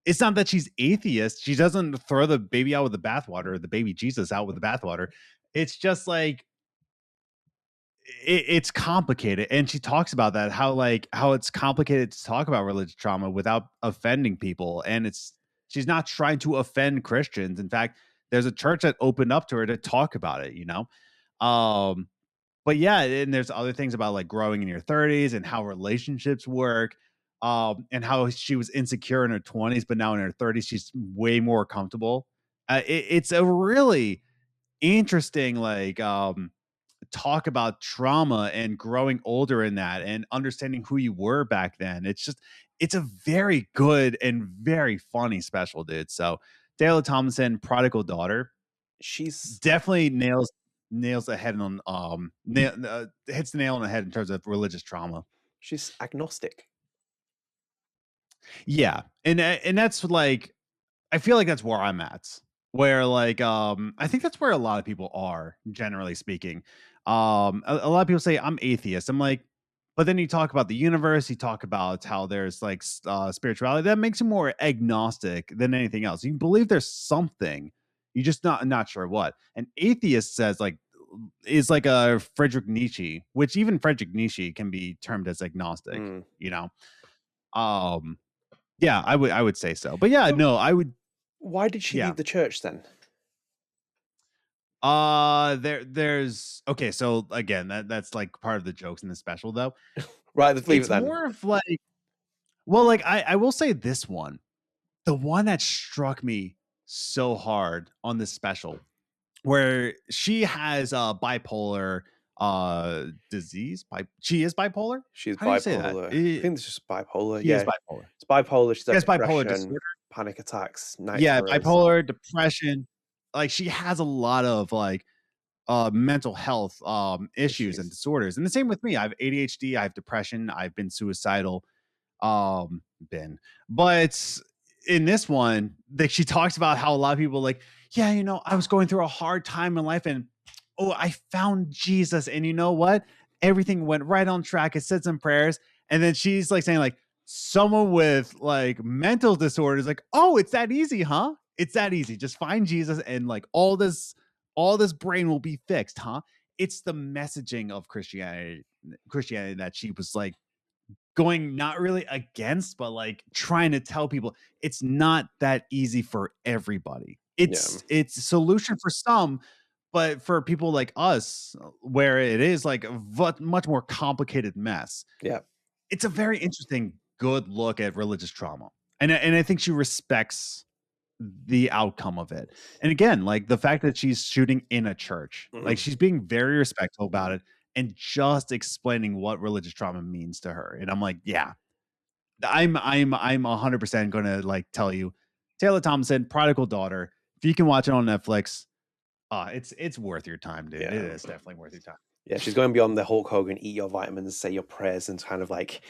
it's not that she's atheist. She doesn't throw the baby out with the bathwater, the baby Jesus out with the bathwater. It's just it's complicated. And she talks about that, how it's complicated to talk about religious trauma without offending people. And she's not trying to offend Christians. In fact, there's a church that opened up to her to talk about it, you know? But yeah, and there's other things about growing in your 30s and how relationships work, and how she was insecure in her 20s, but now in her 30s, she's way more comfortable. It's a really interesting, talk about trauma and growing older in that and understanding who you were back then. It's a very good and very funny special, dude. So Taylor Tomlinson, Prodigal Daughter, she's definitely nails the head on hits the nail on the head in terms of religious trauma. She's agnostic. Yeah, and that's I feel like that's where I'm at. Where I think that's where a lot of people are, generally speaking. A lot of people say I'm atheist. I'm but then you talk about the universe, you talk about how there's spirituality. That makes you more agnostic than anything else. You believe there's something, you're just not sure what. An atheist says is like a Friedrich Nietzsche, which even Friedrich Nietzsche can be termed as agnostic, you know? Yeah, I would say so. But yeah, no, I would. Why did she leave the church then? There's okay, so again, that's part of the jokes in the special though. Right, let's leave it's it then. more of like, well, like I will say this one, the one that struck me so hard on this special, where she has bipolar disease. She is bipolar. She's How do you say that? bipolar. I think it's just bipolar. She Yeah, is bipolar. it's bipolar. She's She had has bipolar depression, disorder. panic attacks, night Yeah, terrors. bipolar, depression. Like she has a lot of like mental health issues and disorders. And the same with me. I have ADHD, I have depression, I've been suicidal. But in this one, like she talks about how a lot of people like, yeah, you know, I was going through a hard time in life and I found Jesus, and you know what? Everything went right on track. I said some prayers, and then she's like saying, like, someone with like mental disorders, like, oh, it's that easy, huh? It's that easy. Just find Jesus and like all this brain will be fixed, huh? It's the messaging of Christianity that she was like going not really against, but like trying to tell people it's not that easy for everybody. It's a solution for some, but for people like us, where it is like a much more complicated mess. Yeah, it's a very interesting, good look at religious trauma, and I think she respects the outcome of it. And again, like the fact that she's shooting in a church, like she's being very respectful about it and just explaining what religious trauma means to her. And I'm like, yeah, I'm 100% going to like tell you, Taylor Thompson, Prodigal Daughter. If you can watch it on Netflix, it's worth your time, dude. Yeah. It is definitely worth your time. Yeah, she's going beyond the Hulk Hogan, eat your vitamins, say your prayers, and kind of like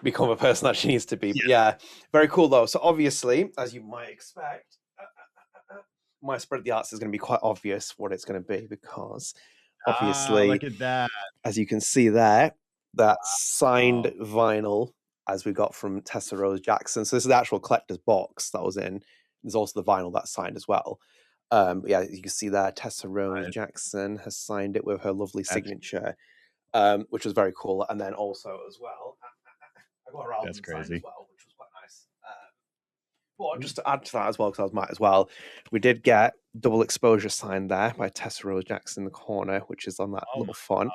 become a person that she needs to be. But yeah, very cool though. So obviously, as you might expect, my spread of the arts is going to be quite obvious what it's going to be, because obviously, look at that. As you can see there, that signed vinyl as we got from Tessa Rose Jackson. So this is the actual collector's box that was in. There's also the vinyl that's signed as well. But yeah, you can see there, Tessa Rose Jackson has signed it with her lovely signature, which was very cool. And then also as well, I got her album signed as well, which was quite nice. But just to add to that as well, because I might as well, we did get Double Exposure signed there by Tessa Rose Jackson in the corner, which is on that little font.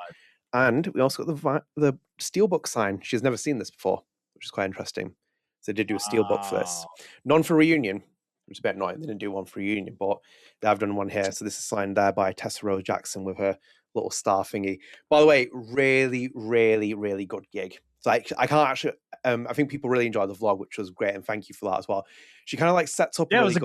And we also got the Steelbook sign. She's never seen this before, which is quite interesting. So they did do a Steelbook for this. None for Reunion, which is a bit annoying. They didn't do one for Reunion, but they have done one here. So this is signed there by Tessa Rose Jackson with her little star thingy. By the way, really, really, really good gig. So I can't actually. I think people really enjoyed the vlog, which was great, and thank you for that as well. She kind of like sets up. Yeah, really it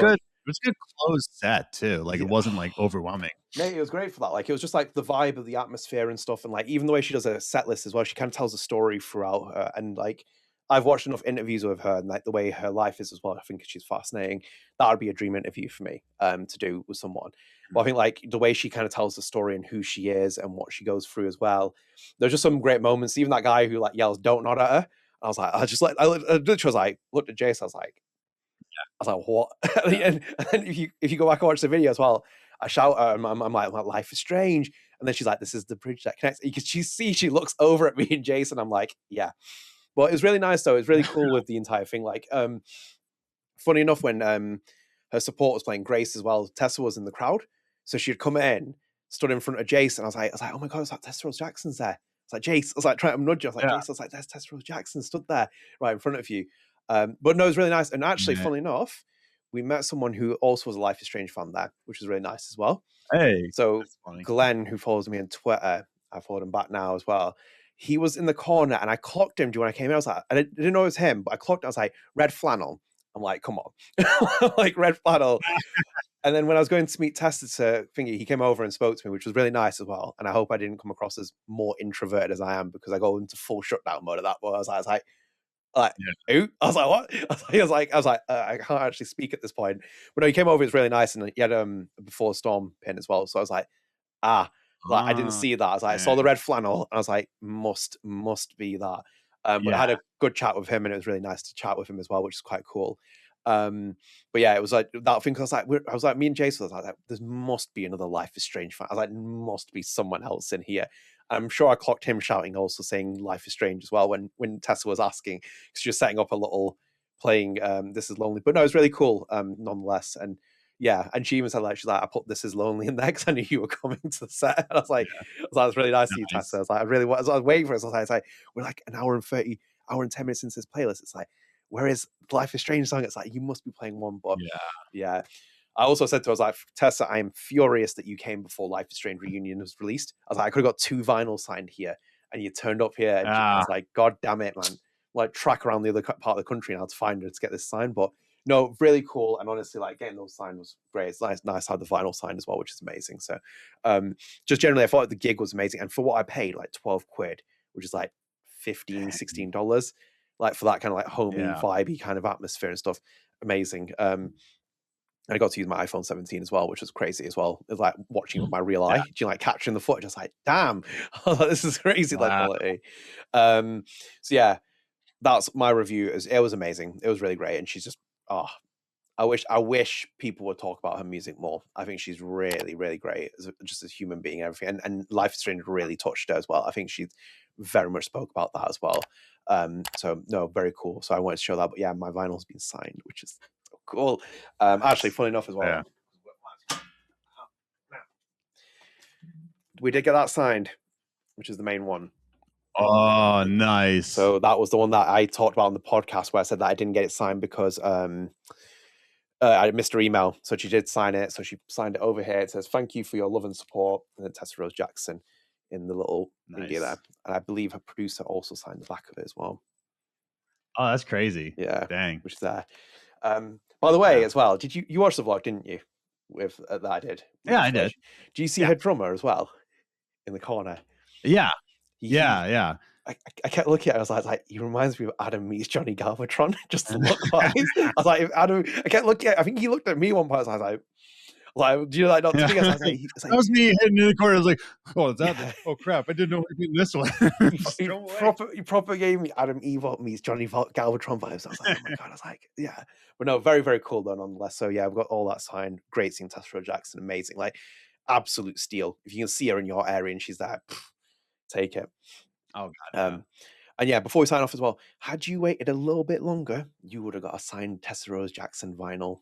was a good closed set too. Like it wasn't like overwhelming. Yeah, it was great for that. Like it was just like the vibe of the atmosphere and stuff, and like even the way she does a set list as well. She kind of tells a story throughout her, and like I've watched enough interviews with her, and like the way her life is as well. I think she's fascinating. That would be a dream interview for me to do with someone. But I think like the way she kind of tells the story and who she is and what she goes through as well. There's just some great moments. Even that guy who like yells "Don't nod at her." I was like, I literally was like, looked at Jace. I was like, what? and then if you go back and watch the video as well, I shout at her, and I'm like, life is strange. And then she's like, this is the bridge that connects. You can see she looks over at me and Jason. I'm like, yeah. But it was really nice though. It was really cool with the entire thing. Like, funny enough, when her support was playing Grace as well, Tessa was in the crowd. So she'd come in, stood in front of Jace, and I was like, oh my God, it's like Tessa Rose Jackson's there. It's like Jace. I was like trying to nudge her. I was like, Jace. I was like, there's Tessa Rose Jackson stood there right in front of you. But no, it was really nice. And actually, funnily enough, we met someone who also was a Life is Strange fan there, which was really nice as well. Hey. So Glenn, who follows me on Twitter, I followed him back now as well. He was in the corner and I clocked him when I came in. I was like, I didn't know it was him, but I clocked him. I was like, red flannel. I'm like, come on. Like red flannel. And then when I was going to meet Tessa thingy, he came over and spoke to me, which was really nice as well. And I hope I didn't come across as more introverted as I am, because I go into full shutdown mode at that point. I was like, who? I was like, what? I was like, I can't actually speak at this point. But no, he came over. It was really nice, and he had Before Storm pin as well. So I was like, I didn't see that. I was like, I saw the red flannel, and I was like, must be that. But I had a good chat with him, and it was really nice to chat with him as well, which is quite cool. But yeah, it was like that thing. I was like, me and Jason was like, there must be another Life is Strange fan. I was like, must be someone else in here. I'm sure I clocked him shouting, also saying Life is Strange as well when Tessa was asking, because she was setting up a little playing This Is Lonely. But no, it was really cool nonetheless. And Yeah, and she even said like she's like, I put This Is Lonely in there because I knew you were coming to the set. And I was like, that's really nice of you, Tessa. I was like, I was waiting for it. I was like, we're like an hour and 10 minutes into this playlist. It's like, where is the Life is Strange song? It's like, you must be playing one, but yeah. I also said to her, I was like, Tessa, I am furious that you came before Life is Strange Reunion was released. I was like, I could have got 2 vinyls signed here, and you turned up here. And I was like, God damn it, man. Like, track around the other part of the country now to find her to get this signed. But no, really cool. And honestly, like, getting those signed was great. It's nice to have the vinyl signed as well, which is amazing. So just generally, I thought the gig was amazing. And for what I paid, like 12 quid, which is like $16 like for that kind of like homey, vibey kind of atmosphere and stuff, amazing. And I got to use my iPhone 17 as well, which was crazy as well. It was like watching with my real eye, you know, like capturing the footage. I was like, damn, this is crazy, like quality. So yeah, that's my review. It was amazing. It was really great. And she's just, I wish people would talk about her music more. I think she's really, really great just as a human being and everything. And Life is Strange really touched her as well. I think she very much spoke about that as well. So no, very cool. So I wanted to show that. But yeah, my vinyl's been signed, which is so cool. Actually, funny enough as well. Yeah. We did get that signed, which is the main one. Oh, nice. So that was the one that I talked about on the podcast where I said that I didn't get it signed because I missed her email. So she did sign it. So she signed it over here. It says, "Thank you for your love and support." And then Tessa Rose Jackson in the little thingy there. And I believe her producer also signed the back of it as well. Oh, that's crazy. Yeah. Dang. Which is there. By the way, as well, did you watch the vlog, didn't you? With that I did. Yeah, I did. Do you see her drummer as well in the corner? Yeah. Yeah. I kept looking at it. I was like, he reminds me of Adam meets Johnny Galvatron. Just the look wise. I was like, if Adam. I kept looking at. I think he looked at me one point. I was like, do you know that? Not to me. That was me hitting in the corner. I was like, oh, it's out there. Oh crap! I didn't know we did this one. He proper gave me Adam Evalt meets Johnny Galvatron vibes. I was like, oh my god! I was like, yeah, but no, very very cool though, nonetheless. So yeah, we've got all that signed. Great seeing Tessa Rose Jackson, amazing, like absolute steal. If you can see her in your area and she's there, take it. Oh god. And yeah, before we sign off as well, had you waited a little bit longer, you would have got a signed Tessa Rose Jackson vinyl.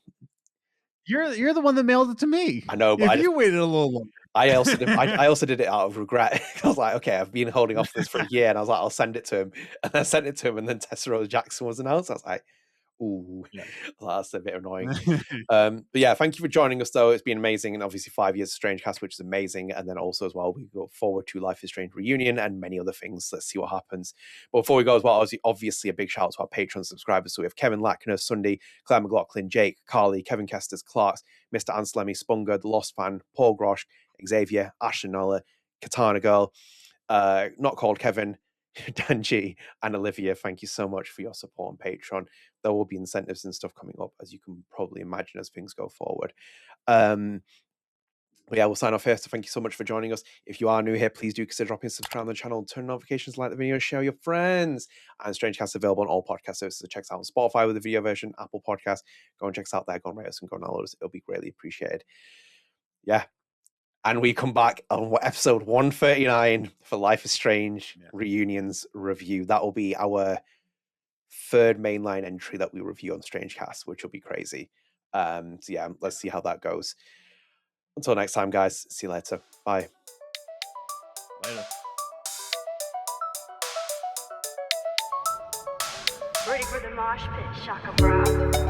You're the one that mailed it to me. I know, but you waited a little longer. I also did it out of regret. I was like, okay, I've been holding off this for a year, and I was like, I'll send it to him. And I sent it to him, and then Tessa Rose Jackson was announced. I was like, ooh, that's a bit annoying. But yeah, thank you for joining us, though. It's been amazing, and obviously 5 years of StrangeCast, which is amazing. And then also as well, we go forward to Life is Strange Reunion and many other things. Let's see what happens. But before we go as well, obviously a big shout out to our Patreon subscribers. So we have Kevin Lackner, Sunday, Clare, McLoughlin, Jake, Carly, Kevin Kestis, Clarx, MrAnselmi, Spunger, The Lost Fan, Paul Groschke, Xavier, Ashlyn, KatanaGirl, Not Called Kevin, Dan G, and Olivia. Thank you so much for your support on Patreon. There will be incentives and stuff coming up, as you can probably imagine, as things go forward. But yeah, we'll sign off here. So thank you so much for joining us. If you are new here, please do consider dropping subscribe on the channel, turn notifications, like the video, share with your friends. And StrangeCast is available on all podcast services. So check us out on Spotify with the video version, Apple Podcasts. Go and check us out there. Go and rate us and go and download us. It'll be greatly appreciated. Yeah. And we come back on episode 139 for Life is Strange Reunions review. That will be our third mainline entry that we review on StrangeCast, which will be crazy. So yeah, let's see how that goes. Until next time, guys. See you later. Bye. Later. Ready for the mosh pit, Shaka Bra.